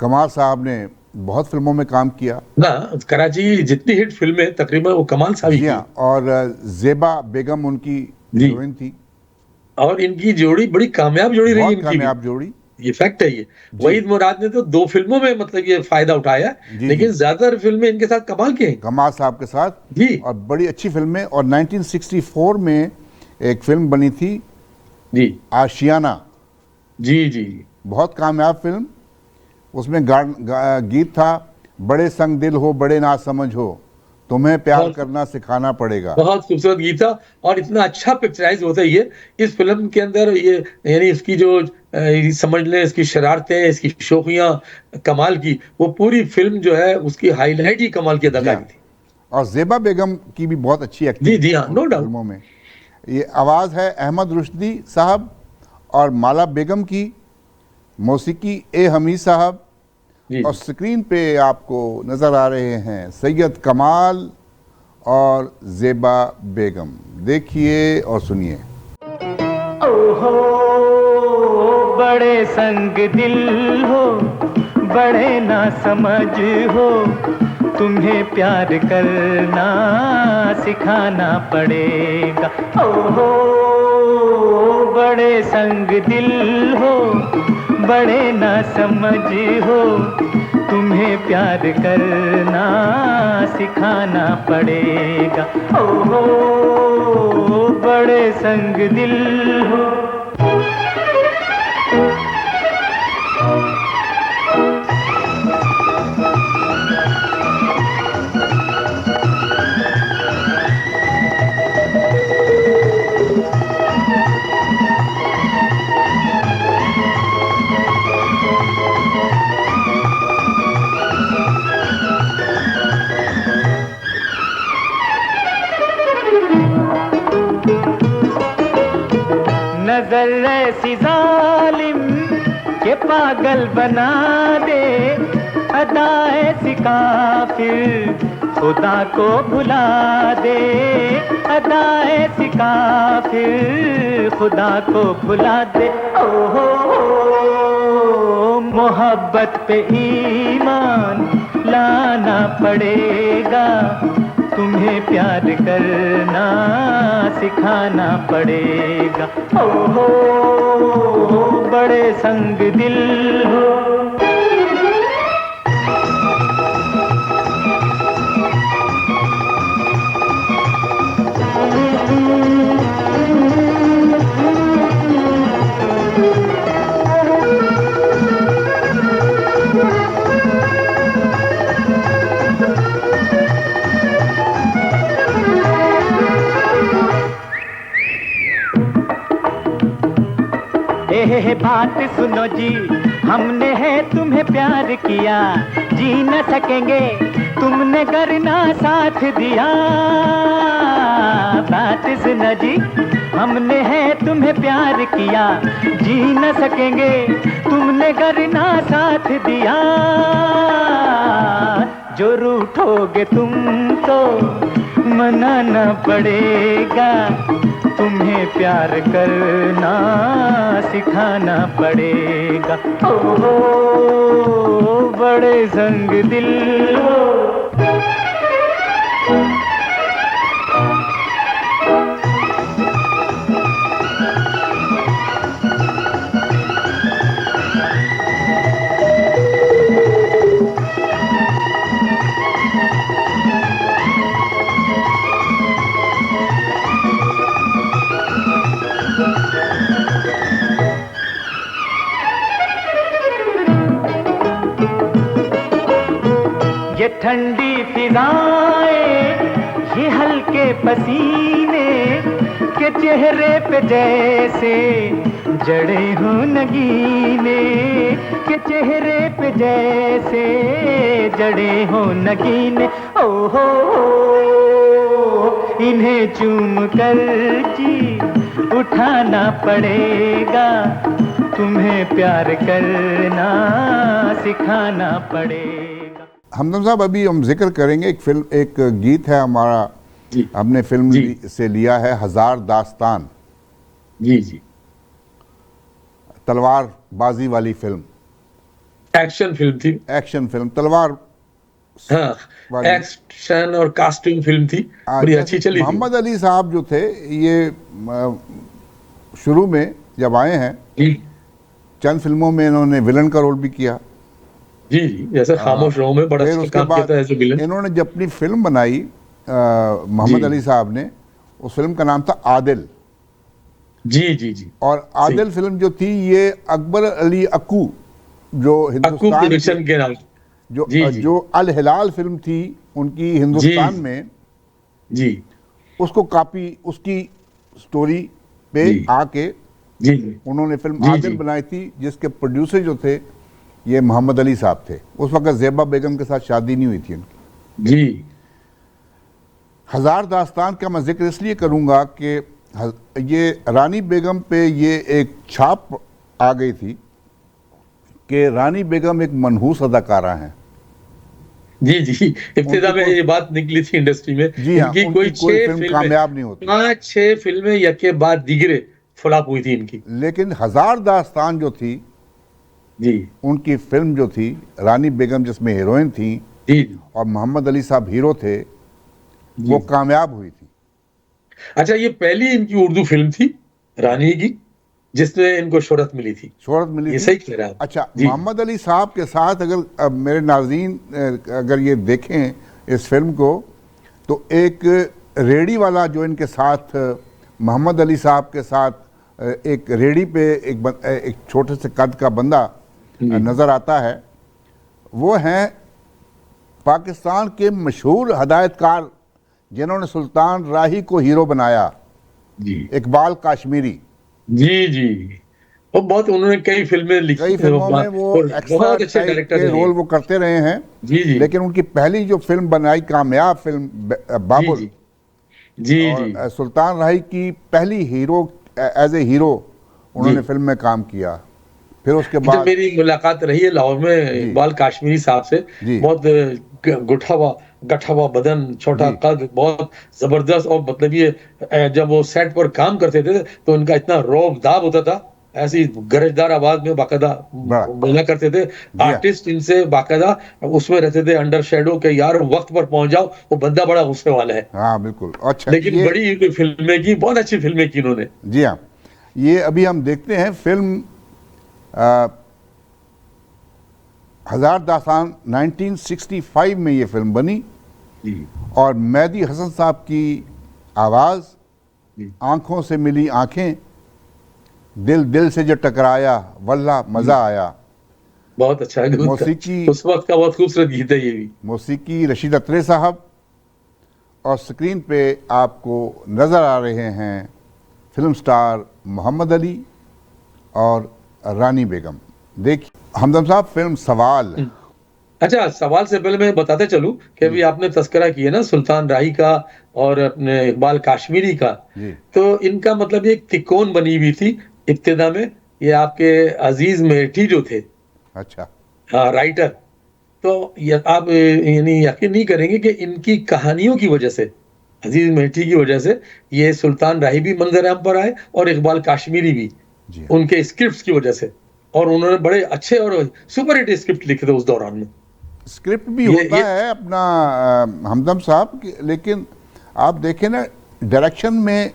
कमाल साहब ने बहुत फिल्मों में काम किया ना, कराची जितनी हिट फिल्में तकरीबन वो कमाल साहब जी की। हाँ, और जेबा बेगम उनकी जी। हीरोइन थी, और इनकी जोड़ी बड़ी कामयाब जोड़ी रही बहुत इनकी भी। कामयाब जोड़ी। ये फैक्ट है। ये वहीद मुराद ने तो 2 फिल्मों में मतलब ये फायदा उठाया, जी, लेकिन जी। ज्यादातर फिल्में इनके साथ कमाल के हैं। कमाल साहब के साथ जी और बड़ी अच्छी फिल्में। और 1964 में एक फिल्म बनी थी जी आशियाना, जी जी बहुत कामयाब फिल्म। उसमें गीत था, बड़े संग दिल हो बड़े ना समझ हो, तुम्हें प्यार बहुत- करना सिखाना पड़ेगा। बहुत खूबसूरत गीत था और इतना अच्छा पिक्चराइज होता है ये इस फिल्म के अंदर। ये यानी इसकी जो समझ लें, इसकी शरारतें, इसकी शोखियां कमाल की, वो पूरी फिल्म जो है उसकी हाईलाइट ही कमाल की जी अदाकारी हाँ। थी। और जेबा बेगम की भी बहुत अच्छी जी एक्टिंग जी हाँ, नो डाउट। फिल्मों में। ये आवाज़ है अहमद रुश्दी साहब और माला बेगम की, मौसीकी ए हमीद साहब, जी और स्क्रीन पे आपको नज़र आ रहे हैं सैयद कमाल और जेबा बेगम। देखिए और सुनिए। ओहो बड़े संग दिल हो, बड़े ना समझ हो, तुम्हें प्यार करना सिखाना पड़ेगा। ओहो बड़े संग दिल हो, बड़े ना समझ हो, तुम्हें प्यार करना सिखाना पड़ेगा। ओहो बड़े संग दिल हो। नजर ऐसी जालिम के पागल बना दे, अदा ऐसी काफिर खुदा को भुला दे, अदा ऐसी काफिर खुदा को भुला दे। ओहो मोहब्बत पे ईमान लाना पड़ेगा, तुम्हें प्यार करना सिखाना पड़ेगा। ओहो बड़े संग दिल हो। हे बात सुनो जी, हमने है तुम्हें प्यार किया, जी न सकेंगे तुमने गर ना साथ दिया। बात सुनो जी, हमने है तुम्हें प्यार किया, जी न सकेंगे तुमने गर ना साथ दिया। जो रूठोगे तुम तो मनाना पड़ेगा, तुम्हें प्यार करना सिखाना पड़ेगा। ओहो बड़े संग दिल हो। ठंडी फिजाएं, ये हल्के पसीने के चेहरे पे जैसे जड़े हो नगीने, के चेहरे पे जैसे जड़े हो नगीने। ओ हो इन्हें चूम कर जी उठाना पड़ेगा, तुम्हें प्यार करना सिखाना पड़ेगा। हमदम साहब, अभी हम जिक्र करेंगे एक गीत है हमारा, हमने फिल्म से लिया है, हजार दास्तान। जी जी, तलवार बाजी वाली फिल्म, एक्शन फिल्म थी। एक्शन फिल्म, तलवार हाँ, एक्शन और कास्टिंग फिल्म थी, बड़ी अच्छी चली। मोहम्मद अली साहब जो थे, ये शुरू में जब आए हैं, चंद फिल्मों में इन्होंने विलन का रोल भी किया। जी जी, जैसे खामोश रहो में बड़ा अच्छा काम किया था एज ए विलन। इन्होंने जब अपनी फिल्म बनाई मोहम्मद अली साहब ने, उस फिल्म का नाम था आदिल। जी जी जी, और आदिल फिल्म जो थी, ये अकबर अली अक्कू जो हिंदुस्तान के नाम जो अल हिलाल फिल्म थी उनकी हिंदुस्तान में, जी, उसको कॉपी, उसकी स्टोरी पे आके जी उन्होंने फिल्म आदिल बनाई थी, जिसके प्रोड्यूसर जो थे ये मोहम्मद अली साहब थे। उस वक्त ज़ेबा बेगम के साथ शादी नहीं हुई थी उनकी। जी, हजार दास्तान का मैं जिक्र इसलिए करूंगा कि ये रानी बेगम पे ये एक छाप आ गई थी कि रानी बेगम एक मनहूस अदाकारा हैं। जी जी, इब्तिदा में ये बात निकली थी इंडस्ट्री में। जी हाँ, इनकी कोई 6 फिल्म कामयाब नहीं होती, 5-6 फिल्में यके बाद दिगरे फ्लॉप हुई थी इनकी। लेकिन हजार दास्तान जो थी, जी, उनकी फिल्म जो थी, रानी बेगम जिसमें हीरोइन थी जी, और मोहम्मद अली साहब हीरो थे, वो कामयाब हुई थी। अच्छा, ये पहली इनकी उर्दू फिल्म थी रानी की, जिसमें इनको शोहरत मिली थी। शोहरत मिली ये थी, सही कह रहा है। अच्छा, मोहम्मद अली साहब के साथ अगर मेरे नाज़रीन अगर ये देखें इस फिल्म को, तो एक रेडी वाला जो इनके साथ, मोहम्मद अली साहब के साथ एक रेडी पे एक छोटे से कद का बंदा नज़र आता है, वो हैं पाकिस्तान के मशहूर हदायतकार जिन्होंने सुल्तान राही को हीरो बनाया, जी, इकबाल काश्मीरी। जी जी, वो बहुत, उन्होंने कई फिल्में लिखी, कई फिल्मों में वो बहुत अच्छे डायरेक्टर के रोल वो करते रहे हैं। जी जी, लेकिन उनकी पहली जो फिल्म बनाई, कामयाब फिल्म बाबुल, जी जी, और सुल्तान राही की पहली हीरो, एज ए हीरो उन्होंने फिल्म में काम किया। फिर उसके बाद मेरी मुलाकात रही है लाहौर में इकबाल काश्मीरी साहब से। बहुत गठवा बदन, छोटा कद, बहुत जबरदस्त। और मतलब ये जब वो सेट पर काम करते थे तो उनका इतना रौब-दाब होता था, ऐसी गरजदार आवाज में बाकायदा बोला करते थे। आर्टिस्ट इनसे बाकायदा उसमें रहते थे अंडर शेडो के, यार वक्त पर पहुंच जाओ, वो बंदा बड़ा गुस्से वाला है। हाँ बिल्कुल। अच्छा, लेकिन बड़ी फिल्में की, बहुत अच्छी फिल्में की इन्होंने। जी हाँ, ये अभी हम देखते हैं फिल्म हजार दास्तान 1965 में ये फिल्म बनी, और मेहदी हसन साहब की आवाज़, आंखों से मिली आंखें, दिल दिल से जो टकराया, वल्लाह मज़ा आया। बहुत अच्छा है, मौसीकी उस वक्त का बहुत खूबसूरत गीत है ये भी। मौसीकी रशीद अत्रे साहब, और स्क्रीन पे आपको नज़र आ रहे हैं फिल्म स्टार मोहम्मद अली और रानी बेगम। देखिए हमदम साहब, फिल्म सवाल। अच्छा, सवाल से पहले मैं बताते चलूं कि अभी आपने तस्करा किया ना सुल्तान राही का और अपने इकबाल काश्मीरी का, तो इनका मतलब एक तिकोन बनी हुई थी इब्तिदा में। ये आपके अजीज मेहटी जो थे, अच्छा, हाँ, राइटर, तो आप यानी यकीन नहीं करेंगे कि इनकी कहानियों की वजह से, अजीज मेहटी की वजह से, ये सुल्तान राही भी मंजर-आम पर आए और इकबाल काश्मीरी भी, उनके स्क्रिप्ट की वजह से। और उन्होंने बड़े अच्छे और सुपर हिट स्क्रिप्ट लिखे थे उस दौरान में। स्क्रिप्ट भी होता है अपना हमदम साहब, लेकिन आप देखें ना, डायरेक्शन में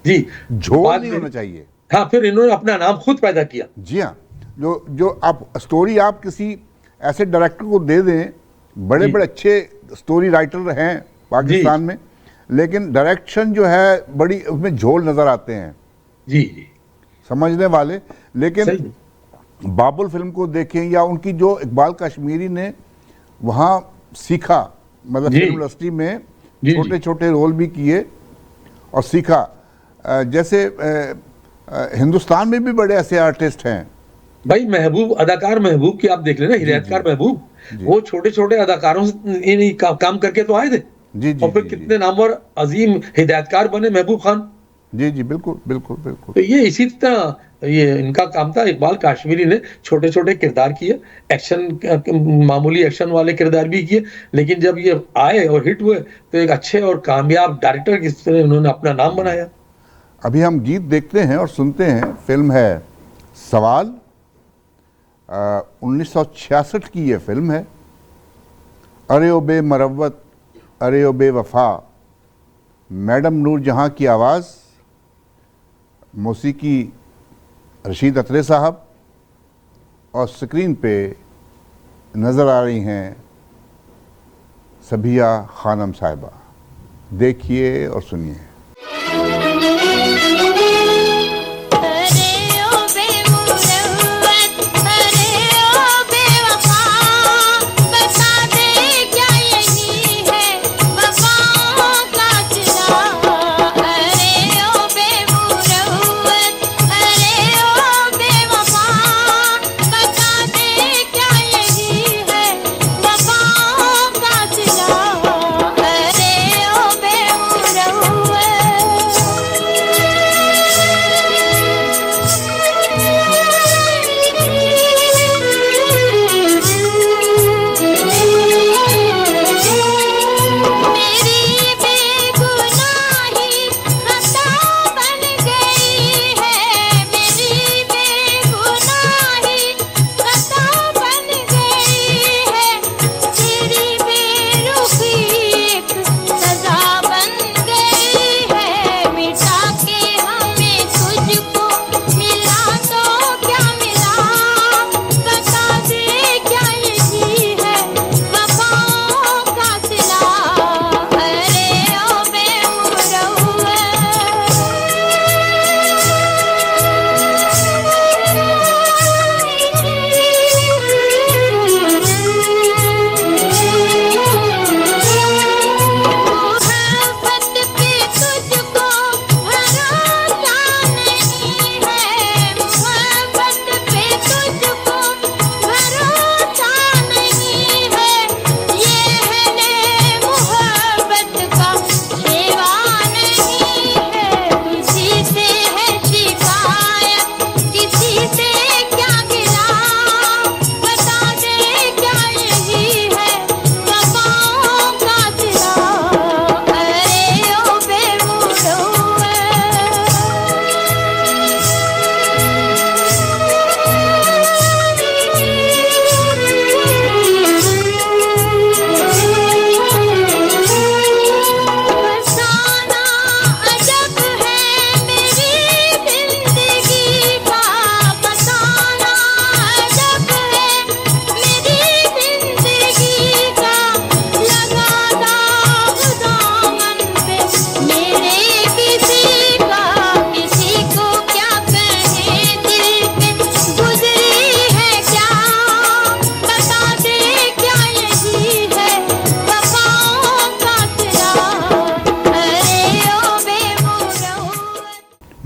जी झोल नहीं होना चाहिए। हाँ, फिर इन्होंने अपना नाम खुद पैदा किया। जी हाँ, जो आप स्टोरी आप किसी ऐसे डायरेक्टर को दे दें, बड़े बड़े अच्छे स्टोरी राइटर हैं पाकिस्तान में, लेकिन डायरेक्शन जो है बड़ी, उसमें झोल नजर आते हैं जी, समझने वाले। लेकिन बाबुल फिल्म को देखें, या उनकी जो इकबाल काश्मीरी ने वहाँ सीखा, मतलब जी। फिल्म इंडस्ट्री में जी, छोटे छोटे रोल भी किए और सीखा। जैसे हिंदुस्तान में भी बड़े ऐसे आर्टिस्ट हैं। भाई महबूब, अदाकार महबूब की आप देख लेना, हिदायतकार जी। महबूब, जी। वो छोटे छोटे अदाकारों से इन्हीं काम करके तो आए थे, जी जी और फिर जी कितने नामवर अजीम हिदायतकार बने महबूब खान। जी जी, बिल्कुल बिल्कुल बिल्कुल। तो ये इसी तरह ये इनका काम था। इकबाल काश्मीरी ने छोटे छोटे किरदार किए, एक्शन, मामूली एक्शन वाले किरदार भी किए, लेकिन जब ये आए और हिट हुए तो एक अच्छे और कामयाब डायरेक्टर की तरह उन्होंने अपना नाम बनाया। अभी हम गीत देखते हैं और सुनते हैं। फिल्म है सवाल, 1966 की ये फिल्म है। अरे ओ बे मरवत, अरे ओ बे वफा, मैडम नूर जहां की आवाज़, मौसीकी रशीद अतरे साहब, और स्क्रीन पे नज़र आ रही हैं सबिया खानम साहिबा। देखिए और सुनिए।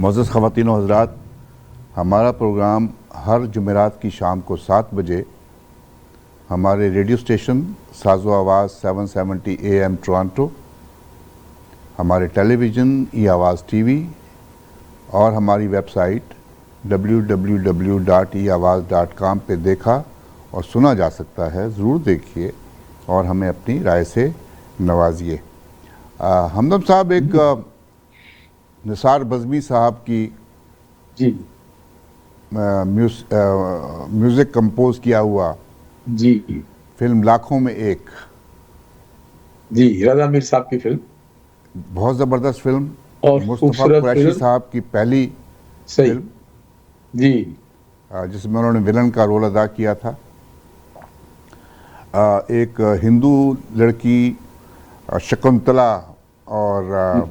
मोअज़्ज़ज़ ख़वातीन व हज़रात, हमारा प्रोग्राम हर जुमेरात की शाम को 7 बजे हमारे रेडियो स्टेशन साज़ो आवाज़ 770 AM टोरंटो, हमारे टेलीविज़न ई आवाज़ टीवी और हमारी वेबसाइट www.eawaz.com पे देखा और सुना जा सकता है। ज़रूर देखिए और हमें अपनी राय से नवाजिए। हमदम साहब, एक निसार बज़मी साहब की जी म्यूज़िक कंपोज किया हुआ जी फिल्म लाखों में एक, जी रज़ा मीर साहब की फिल्म, बहुत ज़बरदस्त फिल्म और मुस्तफ़ा खूबसूरत कुरैशी फिल्म। साहब की पहली सही फिल्म, जी जिसमें उन्होंने विलन का रोल अदा किया था। एक हिंदू लड़की शकुंतला और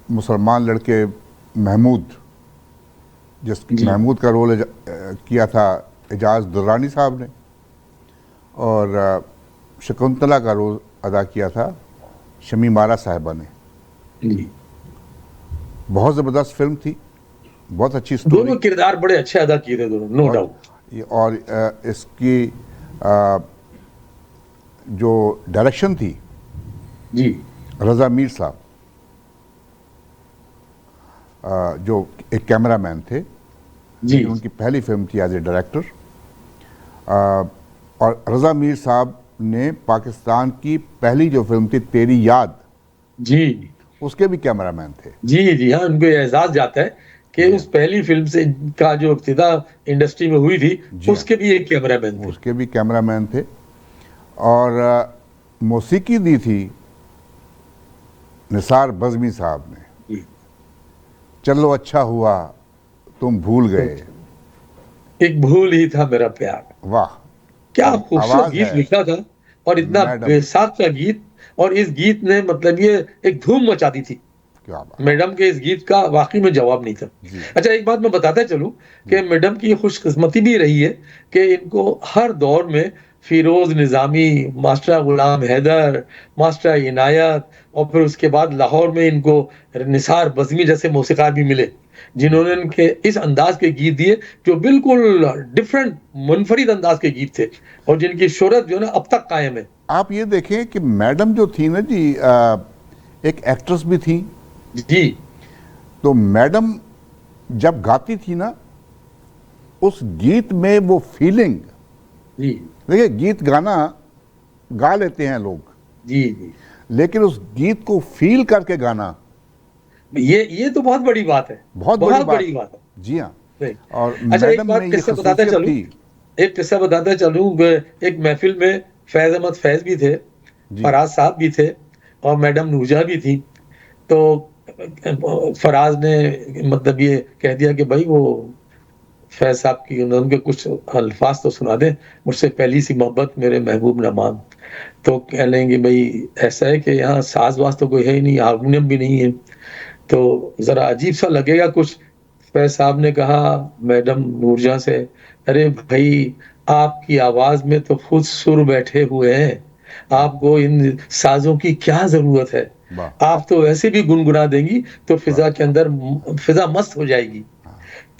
मुसलमान लड़के महमूद, जी। महमूद का रोल किया था एजाज दुर्रानी साहब ने, और शकुंतला का रोल अदा किया था शमी आरा साहिबा ने। जी, बहुत ज़बरदस्त फिल्म थी, बहुत अच्छी स्टोरी। दोनों किरदार बड़े अच्छे अदा किए थे दोनों, नो डाउट। और इसकी जो डायरेक्शन थी जी रज़ा मीर साहब, जो एक कैमरामैन थे, जी उनकी पहली फिल्म थी एज ए डायरेक्टर। और रज़ा मीर साहब ने पाकिस्तान की पहली जो फिल्म थी तेरी याद, जी उसके भी कैमरामैन थे। जी जी हाँ, उनको ये एहसास जाता है कि उस पहली फिल्म से का जो इब्तिदा इंडस्ट्री में हुई थी, जी हाँ। उसके भी एक कैमरामैन थे। उसके भी कैमरामैन थे। और मौसीकी दी थी निसार बज़मी साहब ने। जी। चलो अच्छा हुआ तुम भूल गए। एक भूल ही था मेरा प्यार, वाह, क्या और खूबसूरत आवाज गीत है लिखा था, और इतना मैडम। बेसाख का गीत। और इस गीत ने मतलब ये एक धूम मचा दी थी। क्या बात। मैडम के इस गीत का वाकई में जवाब नहीं था। जी। अच्छा, एक बात मैं बताता चलूं कि मैडम की खुशकिस्मती भी रही है कि इनको हर दौर में फिरोज निजामी, मास्टर गुलाम हैदर, मास्टर इनायत, और फिर उसके बाद लाहौर में इनको निसार बज़मी जैसे मौसीकार भी मिले, जिन्होंने इनके इस अंदाज के गीत दिए जो बिल्कुल डिफरेंट मुनफरिद अंदाज के गीत थे, और जिनकी शोहरत जो है ना अब तक कायम है। आप ये देखें कि मैडम जो थी ना जी, एक एक्ट्रेस भी थी। जी तो मैडम जब गाती थी ना, उस गीत में वो फीलिंग, जी देखिए गीत गाना गा लेते हैं लोग, जी जी, लेकिन उस गीत को फील करके गाना ये तो बहुत बड़ी बात है, बहुत बड़ी बात है। जी हाँ। नहीं। और अच्छा, एक मैडम बात में ये किस्सा बताता खसूसियत चलूं, थी। एक किस्सा बताता चलूं। एक महफिल में फैज अहमद फैज भी थे, जी। फराज साहब भी थे, और मैडम नूरजहां भी थी। तो फराज ने मतलब ये कह दिया कि भाई वो फैज साहब की उनके कुछ अल्फाज तो सुना दें, मुझसे पहली सी मोहब्बत मेरे महबूब न मान। तो कह लेंगे भाई ऐसा है कि यहाँ साज वाज तो कोई है ही नहीं, हारमोनियम भी नहीं है, तो जरा अजीब सा लगेगा कुछ। फैज साहब ने कहा मैडम नूरजहां से, अरे भाई आपकी आवाज में तो खुद सुर बैठे हुए हैं, आपको इन साजों की क्या जरूरत है, वाह। आप तो वैसे भी गुनगुना देंगी तो फिजा के अंदर फिजा मस्त हो जाएगी।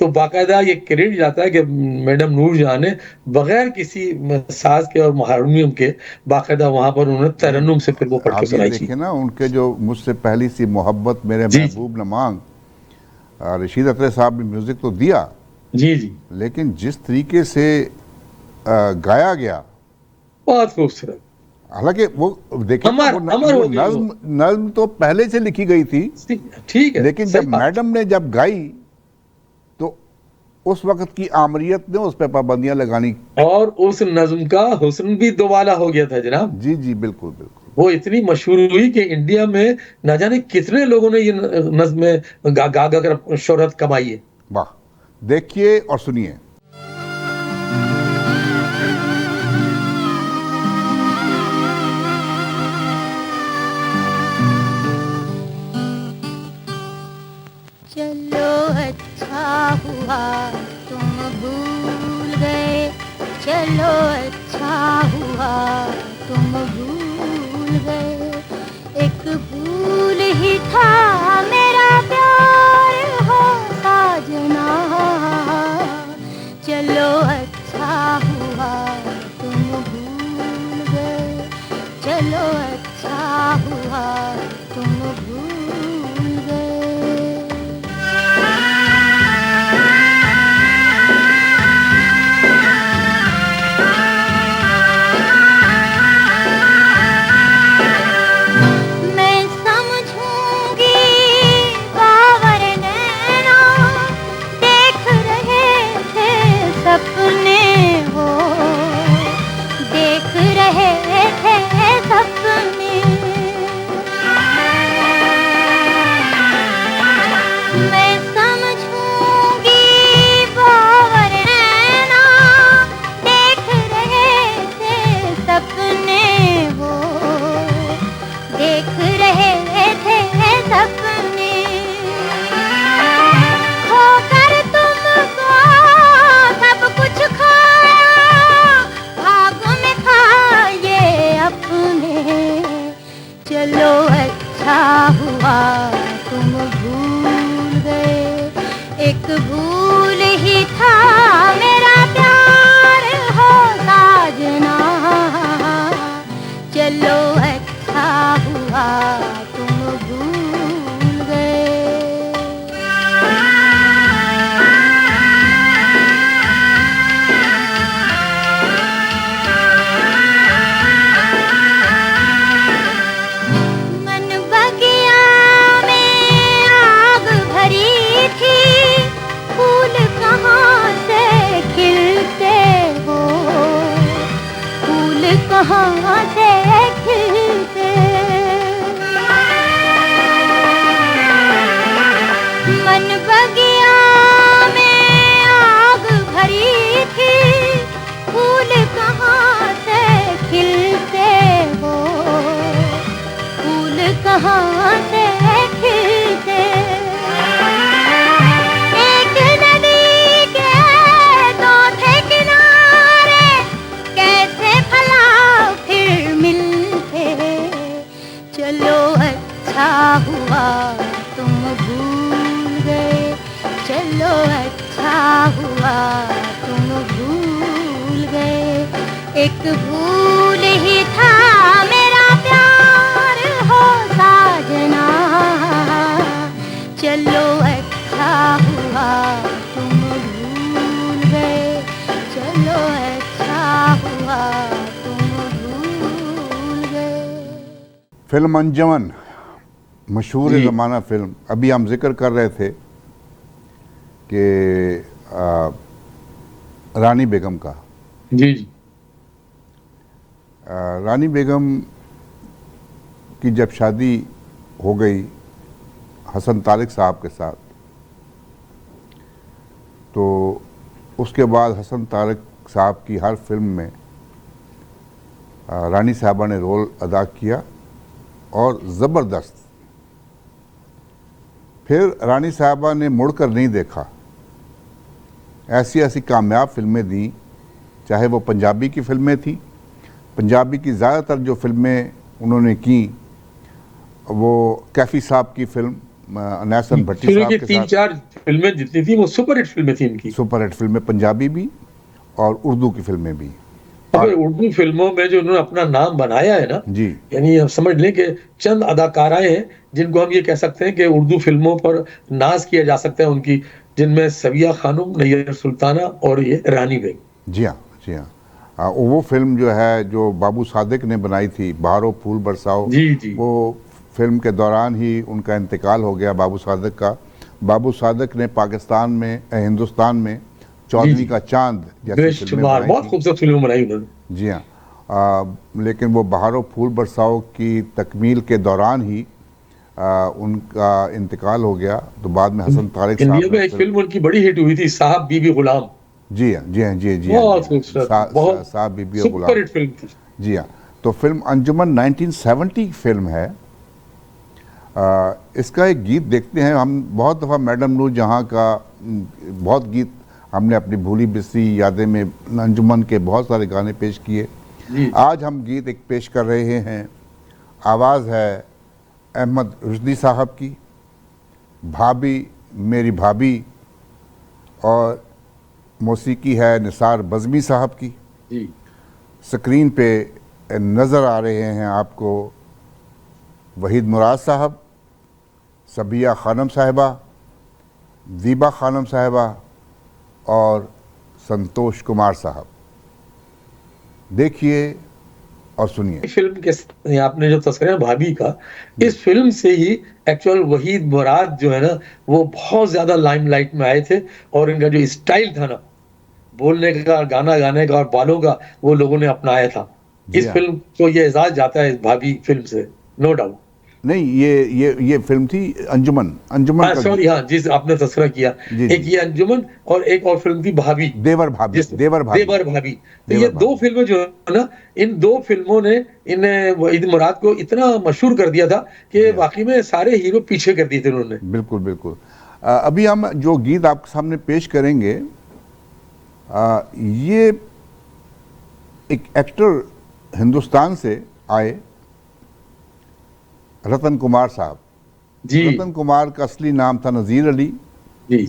तो बाकायदा ये क्रेडिट जाता है कि मैडम नूरजहां ने बगैर किसी साज के और हारमोनियम के बाकायदा वहां पर उन्होंने तरन्नुम से फिर वो पढ़ के आप ये सुनाई थी। देखिए ना, उनके जो मुझसे पहली सी मोहब्बत मेरे जी। महबूब न मांग, रशीद अतरे साहब ने म्यूजिक तो दिया, जी जी, लेकिन जिस तरीके से गाया गया, बहुत खूबसूरत। हालांकि वो देखिए ना, अमर अमर वो हो गई वो। नज्म तो पहले से लिखी गई थी, ठीक है, लेकिन सही जब बात। मैडम ने जब गाई तो उस वक्त की आमरीत ने उस पर पाबंदियां लगानी। और उस नज्म का हुस्न भी दोबाला हो गया था जनाब। जी जी, बिल्कुल बिल्कुल। वो इतनी मशहूर हुई कि इंडिया में ना जाने कितने लोगों ने ये नज्म गा गा कर शोहरत कमाई है। वाह, देखिए और सुनिए। चलो अच्छा हुआ तुम भूल गए, चलो अच्छा हुआ तुम भूल गए, एक भूल ही था मेरा प्यार हो साजना, चलो अच्छा हुआ तुम भूल गए, चलो अच्छा हुआ तुम भूल गए। हुआ तुम भूल गए, एक भूल ही था मेरा प्यार हो साजना, चलो अच्छा हुआ तुम भूल गए, चलो अच्छा हुआ तुम भूल गए। फिल्म अंजुमन मशहूर जी। ज़माना फिल्म, अभी हम जिक्र कर रहे थे कि रानी बेगम का। जी जी रानी बेगम की जब शादी हो गई हसन तारिक साहब के साथ, तो उसके बाद हसन तारिक साहब की हर फिल्म में रानी साहबा ने रोल अदा किया और ज़बरदस्त। फिर रानी साहबा ने मुड़कर नहीं देखा, ऐसी ऐसी कामयाब फिल्में दी, चाहे वो पंजाबी की फिल्में थी। पंजाबी की ज़्यादातर जो फिल्में उन्होंने की वो कैफ़ी साहब की फिल्म नैसन भट्टी फिल्म साहब की के तीन साथ, चार फिल्में जितनी थी वो सुपरहिट फिल्में थी इनकी। सुपरहिट फिल्में, पंजाबी भी और उर्दू की फिल्में भी। अब उर्दू फिल्मों में जो उन्होंने अपना नाम बनाया है ना, जी यानी हम समझ लें कि चंद अदाकाराएं हैं जिनको हम ये कह सकते हैं कि उर्दू फिल्मों पर नाज किया जा सकता है उनकी, जिनमें सबिया खानम, नैयर सुल्ताना और ये रानी बेगम। जी हाँ, जी हाँ। वो फिल्म जो है जो बाबू सादिक ने बनाई थी, बहारो फूल बरसाओ, जी जी वो फिल्म के दौरान ही उनका इंतकाल हो गया बाबू सादिक का। बाबू सादिक ने पाकिस्तान में हिंदुस्तान में चौधरी जी। का चांद जैसी फिल्में बेशुमार बनाई बहुत थी। खूबसूरत फिल्म बनाई उन्होंने। जी हाँ, लेकिन वो बहारो फूल बरसाओ की तकमील के दौरान ही उनका इंतकाल हो गया। तो बाद में हसन तारिक साहब इंडिया में ने एक फिल्म उनकी बड़ी हिट हुई थी, साहब बीबी गुलाम। जी हाँ, जी हाँ, जी जी हाँ, बहुत जी हाँ। खूबसूरत, बहुत साहब बीबी और गुलाम। सुपरहिट फिल्म थी। जी हाँ। तो फिल्म अंजुमन 1970 की फिल्म है। इसका एक गीत देखते हैं हम। बहुत दफ़ा मैडम नूर जहाँ का बहुत गीत हमने अपनी भूली बिसरी यादें में अंजुमन के बहुत सारे गाने पेश किए। जी आज हम गीत एक पेश कर रहे हैं। आवाज़ है अहमद रुश्दी साहब की, भाभी मेरी भाभी, और मौसीकी है निसार बज़मी साहब की। जी स्क्रीन पे नज़र आ रहे हैं आपको वहीद मुराद साहब, सबिया खानम साहिबा, दीबा खानम साहिबा और संतोष कुमार साहब। देखिए और सुनिए। फिल्म के आपने जो तस्करा भाभी का, इस फिल्म से ही एक्चुअल वहीद मुराद जो है ना वो बहुत ज्यादा लाइमलाइट में आए थे, और इनका जो स्टाइल था ना बोलने का, गाना गाने का और बालों का, वो लोगों ने अपनाया था। जी इस हाँ। फिल्म को ये एजाज जाता है इस भाभी फिल्म से, नो डाउट। नहीं, ये फिल्म थी अंजुमन। अंजुमन हाँ का सॉरी, हाँ जिस आपने तस्करा किया, जी, एक जी। ये अंजुमन और एक और फिल्म थी भाभी, देवर भाभी, देवर भाभी। देवर भाभी। तो देवर ये भाभी। दो फिल्में जो है ना, इन दो फिल्मों ने इन वहीद मुराद को इतना मशहूर कर दिया था कि वाकई में सारे हीरो पीछे कर दिए थे उन्होंने। बिल्कुल बिल्कुल। अभी हम जो गीत आपके सामने पेश करेंगे, ये एक एक्टर हिंदुस्तान से आए, रतन कुमार साहब। जी रतन कुमार का असली नाम था नज़ीर अली जी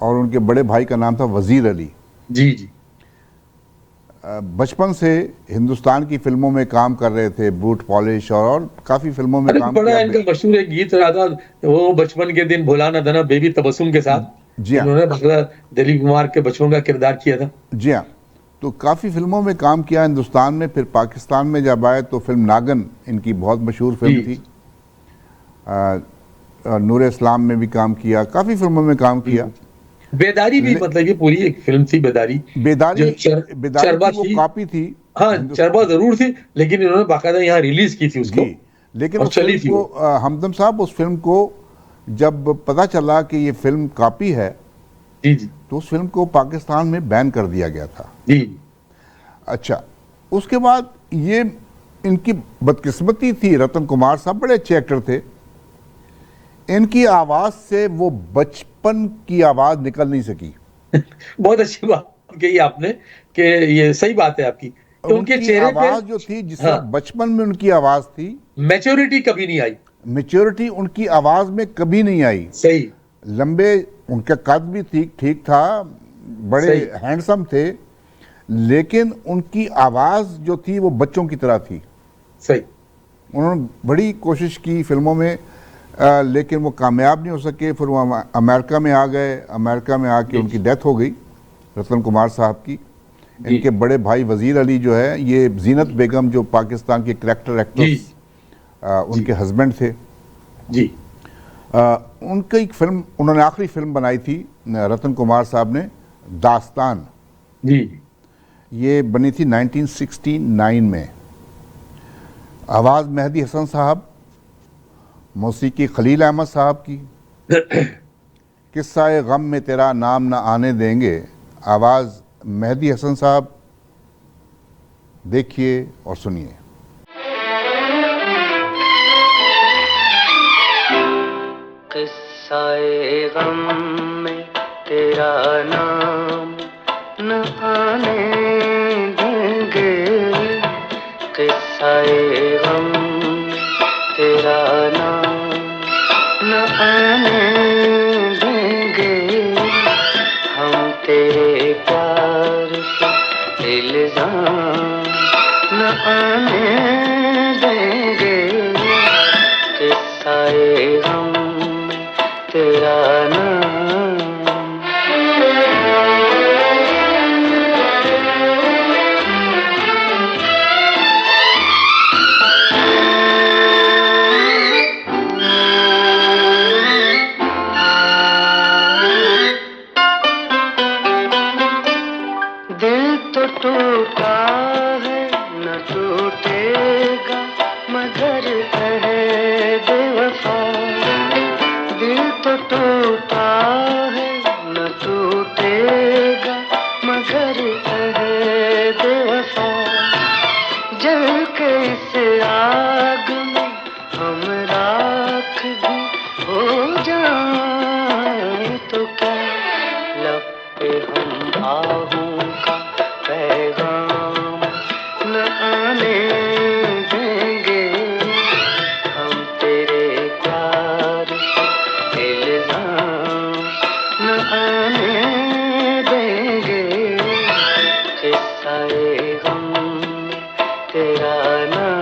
और उनके बड़े भाई का नाम था वज़ीर अली। जी जी बचपन से हिंदुस्तान की फिल्मों में काम कर रहे थे, बूट पॉलिश और काफ़ी फिल्मों में अरे काम बड़ा किया। इनका मशहूर एक गीत रहा था, वो बचपन के दिन भुला ना देना बेबी तबस्सुम के साथ, जी हाँ। इन्होंने बगला दिलीप कुमार के बचपन का किरदार किया था। जी हाँ। तो काफ़ी फिल्मों में काम किया हिंदुस्तान में। फिर पाकिस्तान में जब आए तो फिल्म नागन इनकी बहुत मशहूर फिल्म जी। थी। नूर इस्लाम में भी काम किया, काफ़ी फिल्मों में काम किया। बेदारी भी मतलब ये पूरी एक फिल्म थी बेदारी, बेदारी, जो चरबा की वो थी। कॉपी थी। हाँ चरबा जरूर थी, लेकिन इन्होंने बाकायदा यहाँ रिलीज की थी उसको। जी, लेकिन और उस चली फिल्म थी को हमदम साहब, उस फिल्म को जब पता चला कि ये फिल्म कॉपी है, जी जी तो उस फिल्म को पाकिस्तान में बैन कर दिया गया था। जी अच्छा, उसके बाद ये इनकी बदकिस्मती थी। रतन कुमार साहब बड़े अच्छे एक्टर थे, इनकी आवाज़ से वो बचपन की आवाज़ निकल नहीं सकी। बहुत अच्छी बात कही आपने कि ये सही बात है आपकी कि उनके चेहरे आवाज़ पे जो थी, जिस हाँ, बचपन में उनकी आवाज़ थी, मैच्योरिटी कभी नहीं आई। मेच्योरिटी उनकी आवाज़ में कभी नहीं आई। सही। लंबे, उनका कद भी ठीक ठीक था, बड़े सही। हैंडसम थे, लेकिन उनकी आवाज़ जो थी वो बच्चों की तरह थी। सही। उन्होंने बड़ी कोशिश की फिल्मों में, लेकिन वो कामयाब नहीं हो सके। फिर वो अमेरिका में आ गए। अमेरिका में आके उनकी डेथ हो गई, रतन कुमार साहब की। इनके बड़े भाई वजीर अली जो है, ये जीनत बेगम जो पाकिस्तान के करैक्टर एक्ट्रेस, उनके हस्बैंड थे जी। उनकी एक फिल्म, उन्होंने आखिरी फिल्म बनाई थी रतन कुमार साहब ने, दास्तान। जी। ये बनी थी 1969 में। आवाज़ मेहदी हसन साहब, मौसीकी खलील अहमद साहब की। किस्सा-ए गम में तेरा नाम न आने देंगे, आवाज़ मेहदी हसन साहब। देखिए और सुनिए। किस्सा-ए गम में तेरा नाम न आने देंगे, किस्सा-ए गम में तेरा नाम न आने देंगे, हम तेरे प्यार पे इल्जाम न आने देंगे, किस्सा-ए गम में तेरा नाम। दिल तो टूटा है न टूटेगा मगर है बेवफा, दिल तो टूटा है न टूटेगा मगर है बेवफा, जल के इस आग में हम राख भी हो जाए तो क्या, लब पे हम आहूं का पैगाम न आने देंगे, हम तेरे प्यार पे इल्जाम न आने देंगे, किस्सा-ए गम में तेरा नाम।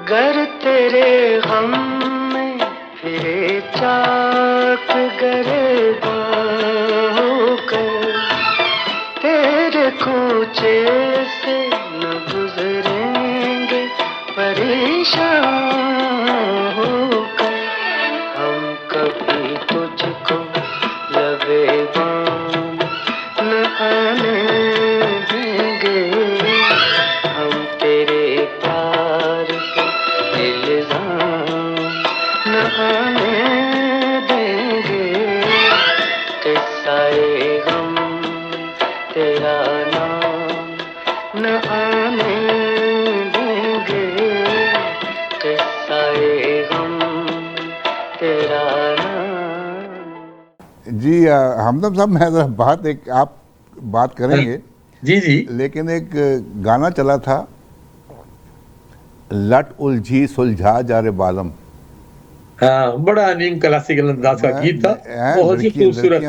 गर तेरे गम में फिरे चाक गरेबा होकर, तेरे कूचे से न गुजरेंगे परेशान होकर, हम कभी तुझको लबे बाम न आने देंगे, हम तेरे प्यार पे इल्जाम न आने देंगे, किस्सा-ए गम में तेरा नाम न आने देंगे, किस्सा-ए गम में तेरा नाम। जी हमदम साहब, मैं ज़रा आप बात करेंगे, जी जी। लेकिन एक गाना चला था, लट उलझी सुलझा जा रे बालम। हाँ, बड़ा नीम क्लासिकल अंदाज का गीत था, बहुत ही खूबसूरत।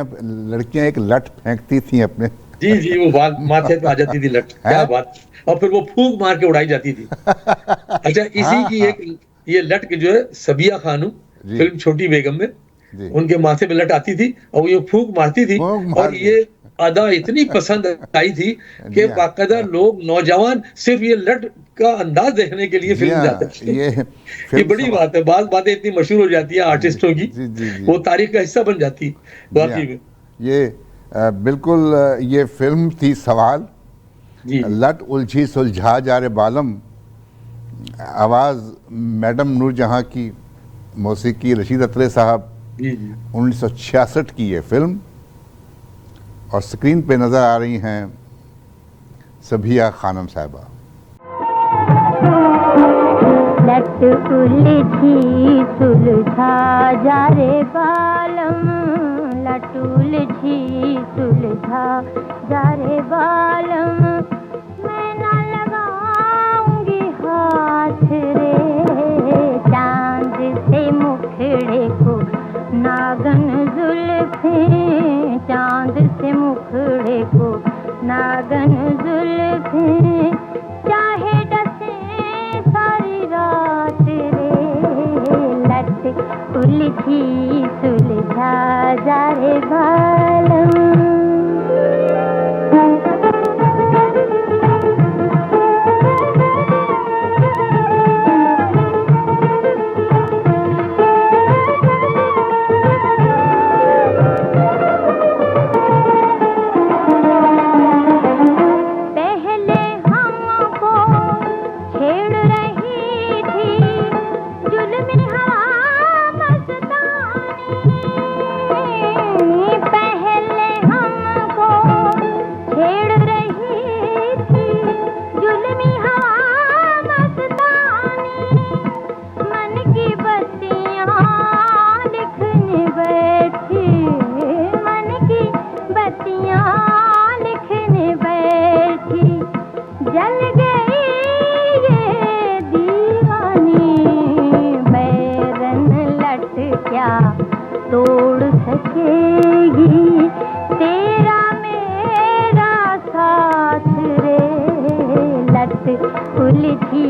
लड़कियां एक लट फेंकती थी अपने। जी जी, वो बाल माथे पे आ जाती थी लट, क्या बात। और फिर वो फूंक मार के उड़ाई जाती थी। अच्छा, इसी की एक ये लट के जो है सबिया खानू फिल्म छोटी बेगम में, उनके माथे पे लट आती थी और ये फूंक मारती थी, और ये अदा इतनी पसंद आई थी कि बाकायदा लोग, नौजवान सिर्फ ये लट का अंदाज देखने के लिए फिल्म जाते थे। ये बड़ी बात है, बातें इतनी मशहूर हो जाती है आर्टिस्टों की, वो तारीख का हिस्सा बन जाती वाकई में। ये बिल्कुल ये फिल्म थी सवाल, लट उलझी सुलझा जा रे बालम। आवाज़ मैडम नूरजहां की, मौसीकी रशीद अत्रे साहब। 1966 की ये फिल्म, और स्क्रीन पे नज़र आ रही हैं सबिया खानम साहिबा। लट उलझी सुलझा जा रे बालम, लट उलझी सुलझा जा रे बालम, मैं ना लगाऊंगी हाथ रे चांद से मुखड़े को, नागन जुल्फें चांद से मुखड़े को, नागन जुल्फें चाहे डसे सारी रात रे, लट उलझी सुलझा जा रे बालम। तोड़ सकेगी तेरा मेरा साथ रे, लट उलझी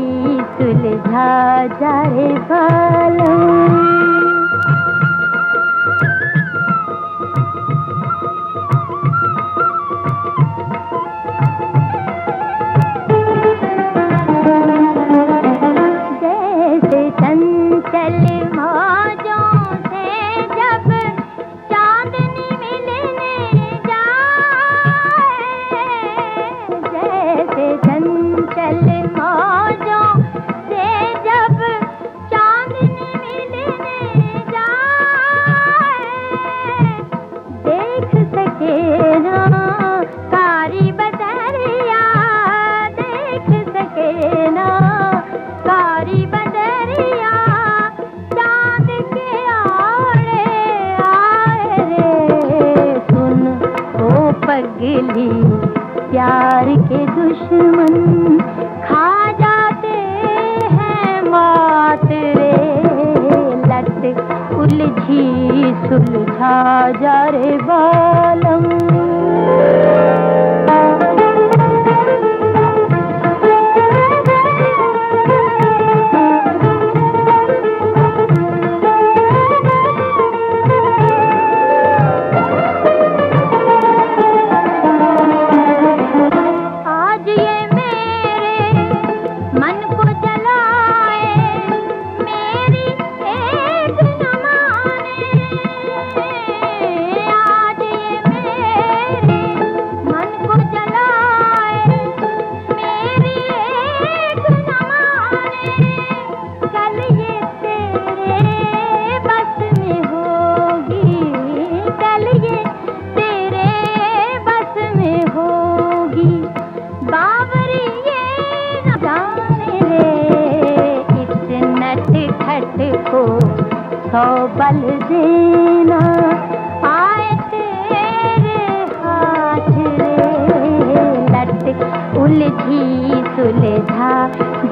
सुलझा जा रे बालम। जैसे चंचल मौजों से जब चांदनी मिलने जाए, जैसे चंचल मौजों से जब चांदनी मिलने जाए, देख सके ना कारी बदरिया, देख सके ना कारी बदरिया, चांद के आड़े आए रे, सुन ओ पगली प्यार के दुश्मन खा जाते हैं मात रे, लट उलझी सुलझा जा रे बालम। आज ये मेरे मन को जलाए, मेरी एक न माने, आज ये मेरे मन को जलाए, मेरी एक न माने, कल ये तेरे बस में होगी, कल ये तेरे बस में होगी, बावरी ये न जाने रे, इस नटखट को 100 बल देना आए तेरे हाथ रे, लट उलझी सुलझा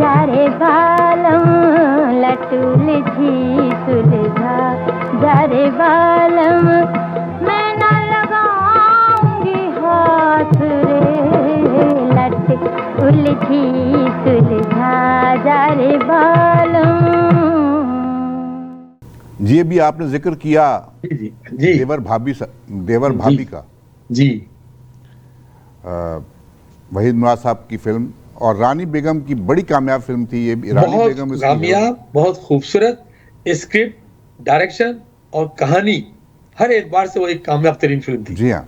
जा रे बालम, लट उलझी सुलझा जा रे बालम, मैं न लगाऊंगी हाथ रे, लट उलझी सुलझा जा रे बालम। जी अभी आपने जिक्र किया जी जी जी देवर भाभी का, जी वहीद मुराद साहब की फिल्म, और रानी बेगम की बड़ी कामयाब फिल्म थी ये भी। रानी बहुत बेगम इसकी कामयाब, बहुत खूबसूरत स्क्रिप्ट, डायरेक्शन और कहानी, हर एतबार से वो एक कामयाब तरीन फिल्म थी। जी हाँ,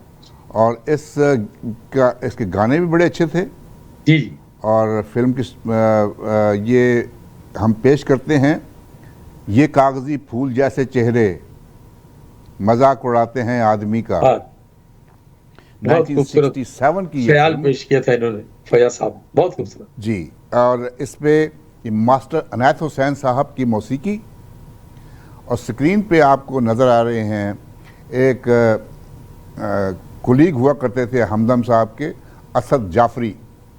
और इसके गाने भी बड़े अच्छे थे। जी जी और फिल्म की ये हम पेश करते हैं, ये कागजी फूल जैसे चेहरे मजाक उड़ाते हैं आदमी का। हाँ, बहुत खूबसूरत 1967 की ये ख्याल फिल्म। पेश किया था इन्होंने, फैयाज साहब, बहुत खूबसूरत। जी, और इस पे ये मास्टर अनायत हुसैन साहब की मौसीकी, और स्क्रीन पे आपको नज़र आ रहे हैं एक कुलीग हुआ करते थे हमदम साहब के, असद जाफरी।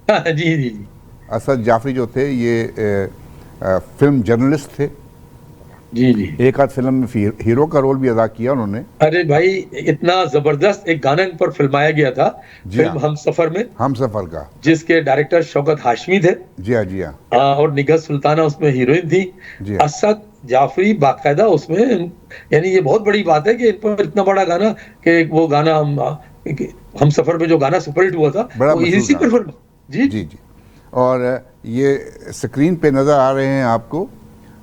जी जी जी। असद जाफरी जो थे ये फिल्म जर्नलिस्ट थे, जी जी। एक आध फिल्म में हीरो का रोल भी अदा किया उन्होंने। अरे भाई, इतना जबरदस्त एक गाना इन पर फिल्माया गया था जी फिल्म हाँ। हम सफर में, हम सफ़र का। जिसके डायरेक्टर शौकत हाशमी थे। जी हाँ, जी हाँ, और निगहत सुल्ताना उसमें हीरोइन थी। जी हाँ। असद जाफरी बाकायदा उसमें, यानी ये बहुत बड़ी बात है कि इन पर इतना बड़ा गाना, कि वो गाना हम सफर में जो गाना सुपरहिट हुआ था बड़ा वो मशहूर इसी पर गाना। फिल्म। जी जी जी। और ये स्क्रीन पे नज़र आ रहे हैं आपको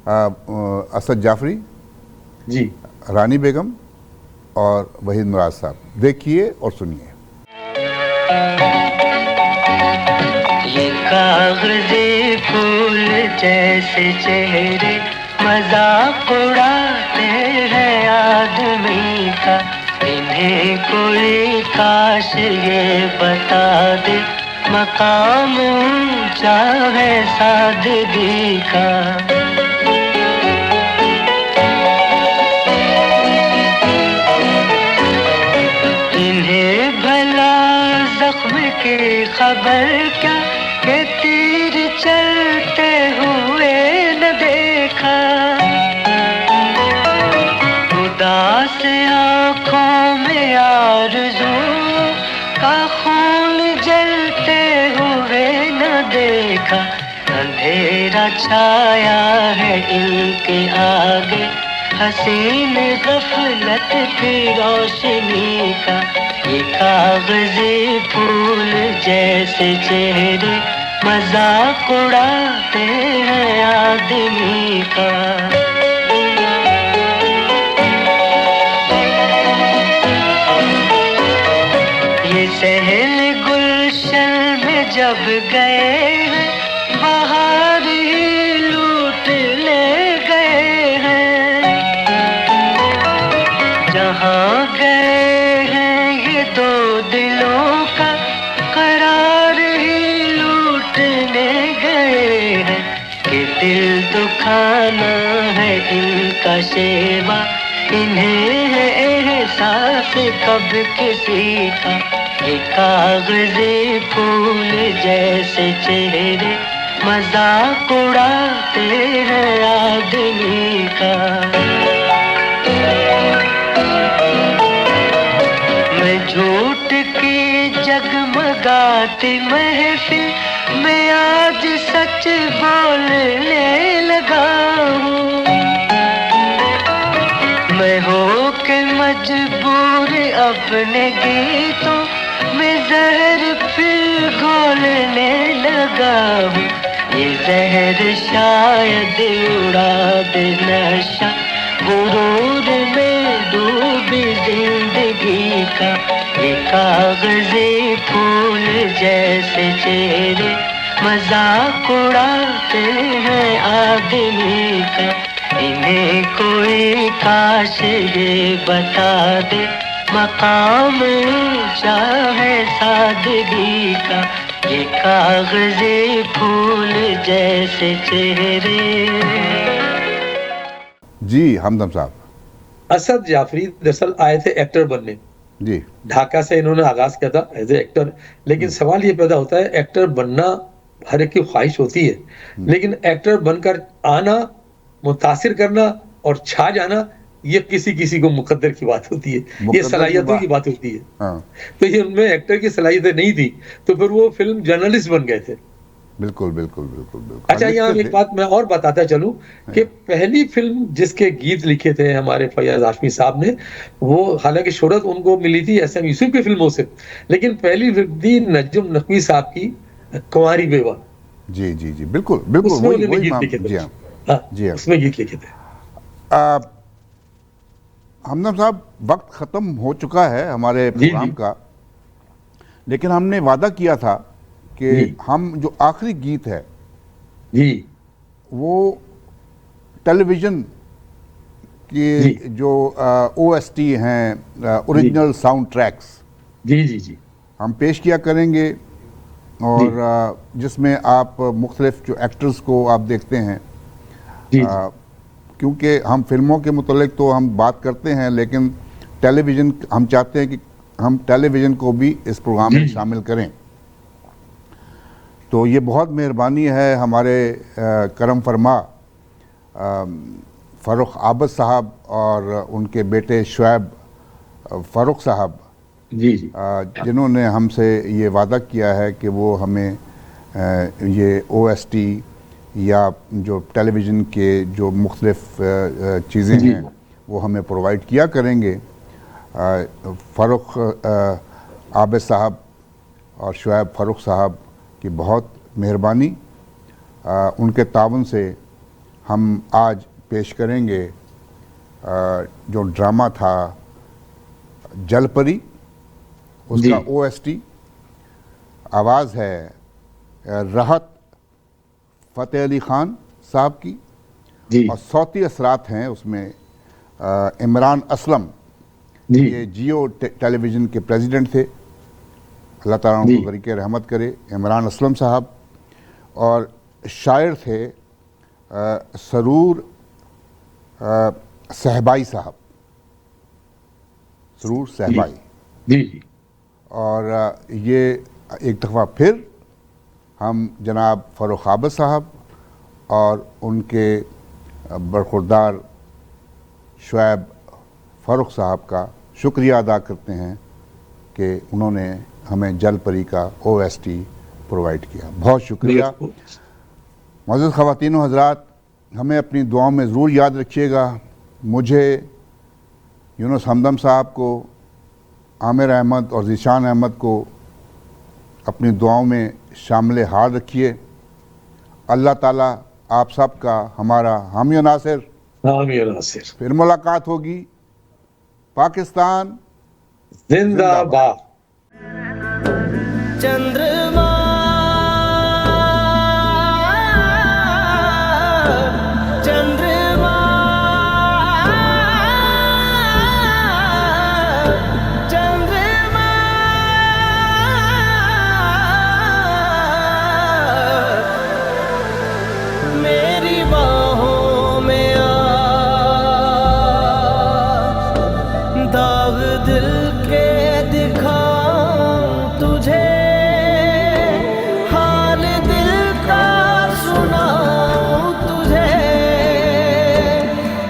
असद जाफरी, जी। रानी बेगम और वहीद मुराद साहब। देखिए और सुनिए। ये कागज़ी फूल जैसे चेहरे मजाक उड़ाते हैं आदमी का, इन्हें कोई काश ये बता दे मकाम ऊंचा है सादगी का। इन्हें भला जख्म की खबर क्या, के तीर चलते हुए न देखा, उदास आँखों में आरज़ू का खून जलते हुए न देखा, अंधेरा छाया है इनके आगे हसीन गफलत की रोशनी का। ये कागज़ी फूल जैसे चेहरे मजाक उड़ाते हैं आदमी का। ये सहल गुलशन में जब गए हैं, बाहर ही लूट ले गए हैं, जहाँ गए हैं ये दो दिलों का करार ही लूटने गए हैं, कि दिल दुखाना है इनका शेवा, इन्हें है एहसास कब किसी का। ये कागज़ी फूल जैसे चेहरे मजाक उड़ाते हैं आदमी का। मैं झूठ की जगमगाती महफिल में आज सच बोलने लगा हूँ, मैं हो के मजबूर अपने गीतों में जहर फिर घोलने लगा हूँ। ये जहर शायद उड़ा दे नशा गुरूर में डूबी जिंदगी का। ये कागज़ी फूल जैसे चेहरे मजाक उड़ाते हैं आदमी का, इन्हें कोई काश ये बता दे मकाम ऊंचा है सादगी का। ये कागज़ी फूल जैसे चेहरे। जी हमदम साहब। असद जाफरी दरअसल आए थे एक्टर बनने, जी ढाका से इन्होंने आगाज किया था एज ए एक्टर। लेकिन सवाल ये पैदा होता है, एक्टर बनना हर एक की ख्वाहिश होती है, लेकिन एक्टर बनकर आना, मुतासिर करना और छा जाना, ये किसी किसी को मुकद्दर की बात होती है, ये मुकद्दर सलाहियतों की बात होती है। हाँ, तो ये उनमें एक्टर की सलाहियतें नहीं थी, तो फिर वो फिल्म जर्नलिस्ट बन गए थे। बिल्कुल बिल्कुल बिल्कुल बिल्कुल। अच्छा, यहाँ एक बात मैं और बताता चलूं कि पहली फिल्म जिसके गीत लिखे थे हमारे फैयाज हाशमी साहब ने, वो हालांकि शोहरत उनको मिली थी एस.एम. यूसुफ की फिल्मों से, लेकिन पहली फिल्म थी नजम नकवी साहब की कुंवारी बेवा। जी जी जी बिल्कुल बिल्कुल, उसमें वही उन्होंने वही गीत लिखे जी थे। हाँ हाँ, जी हाँ। उसमें गीत लिखे थे। हमदम साहब, वक्त ख़त्म हो चुका है हमारे जी, प्रोग्राम जी। का, लेकिन हमने वादा किया था कि जी। हम जो आखिरी गीत है जी वो टेलीविज़न जी। की जो OST हैं, ओरिजिनल साउंड ट्रैक्स, जी जी जी। हम पेश किया करेंगे और जिसमें आप मुख्तलिफ जो एक्टर्स को आप देखते हैं। जी क्योंकि हम फिल्मों के मुतालिक तो हम बात करते हैं, लेकिन टेलीविज़न हम चाहते हैं कि हम टेलीविज़न को भी इस प्रोग्राम में शामिल करें। तो ये बहुत मेहरबानी है हमारे करम फरमा फ़ारूक आबद साहब और उनके बेटे शुएब फ़ारूक साहब, जी जी जिन्होंने हमसे ये वादा किया है कि वो हमें ये OST या जो टेलीविज़न के जो मुख्तलिफ चीज़ें हैं वो हमें प्रोवाइड किया करेंगे। फ़ारूक आबिद साहब और शुएब फ़ारूक साहब की बहुत मेहरबानी, उनके ताउन से हम आज पेश करेंगे जो ड्रामा था जलपरी, उसका OST। आवाज़ है राहत फ़तेह अली ख़ान साहब की जी और सौती असरात हैं उसमें इमरान असलम, ये जियो टेलीविज़न के प्रेसिडेंट थे, अल्लाह ताला उनको गरीक़ रहमत करे, इमरान असलम साहब। और शायर थे सरूर सहबाई साहब, सरूर सहबाई जी जी। और ये एक दफ़ा फिर हम जनाब फ़ारूक आबिद साहब और उनके बरखुरदार शुएब फ़ारूक साहब का शुक्रिया अदा करते हैं कि उन्होंने हमें जलपरी का OST प्रोवाइड किया। बहुत शुक्रिया। मौजूद ख़वातीन व हज़रात, हमें अपनी दुआओं में ज़रूर याद रखिएगा। मुझे, यूनुस हमदम साहब को, आमिर अहमद और ज़ीशान अहमद को अपनी दुआओं में शामिल हाल रखिए। अल्लाह ताला आप सब का हमारा हामी नासिर। फिर मुलाकात होगी। पाकिस्तान जिंदाबाद। चंद्रमा चंद्रमा चंद्रमा मेरी बाहों में आ, दाग दिल के दिखाऊं तुझे, हाल दिल का सुनाऊं तुझे,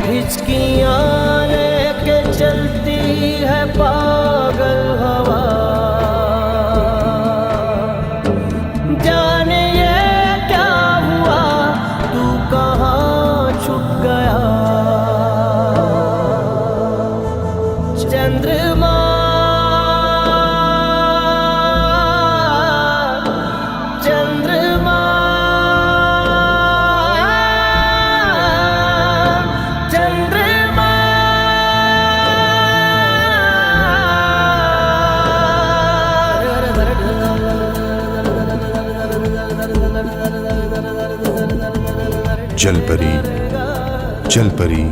हिचकियां लेके चलती है पागल हवा, जाने ये क्या हुआ, तू कहाँ छुप गया। चंद्रमा चंद्रमा चंद्रमा जलपरी जलपरी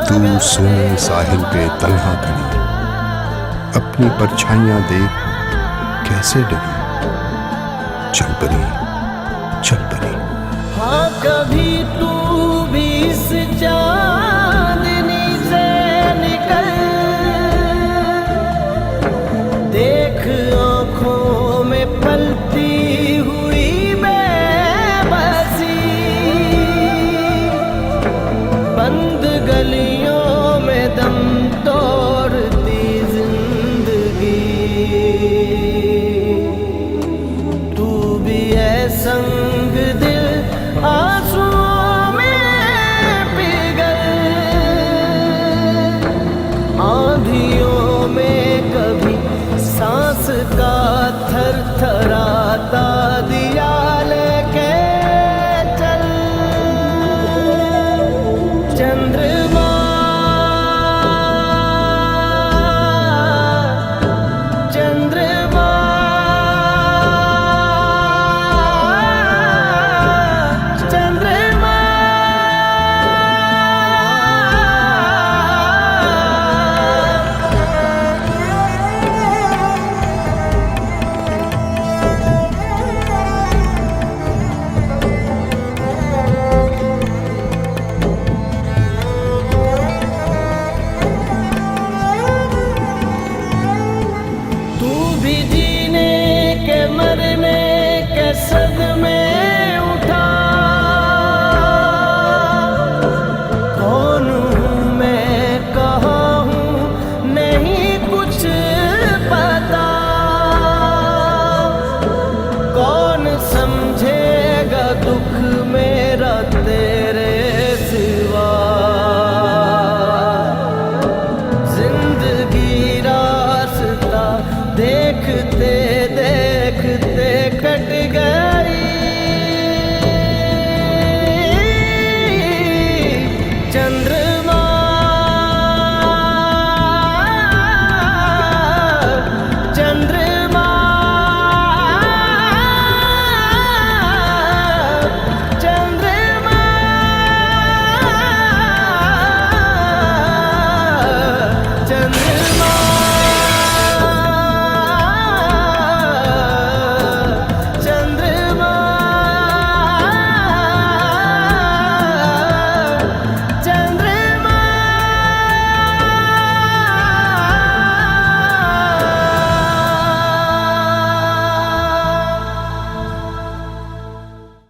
तू सोने साहिल पे तन्हा खड़ी, अपनी परछाइयां देख कैसे डरी। जलपरी जलपरी हाँ कभी तू भी इस चाँद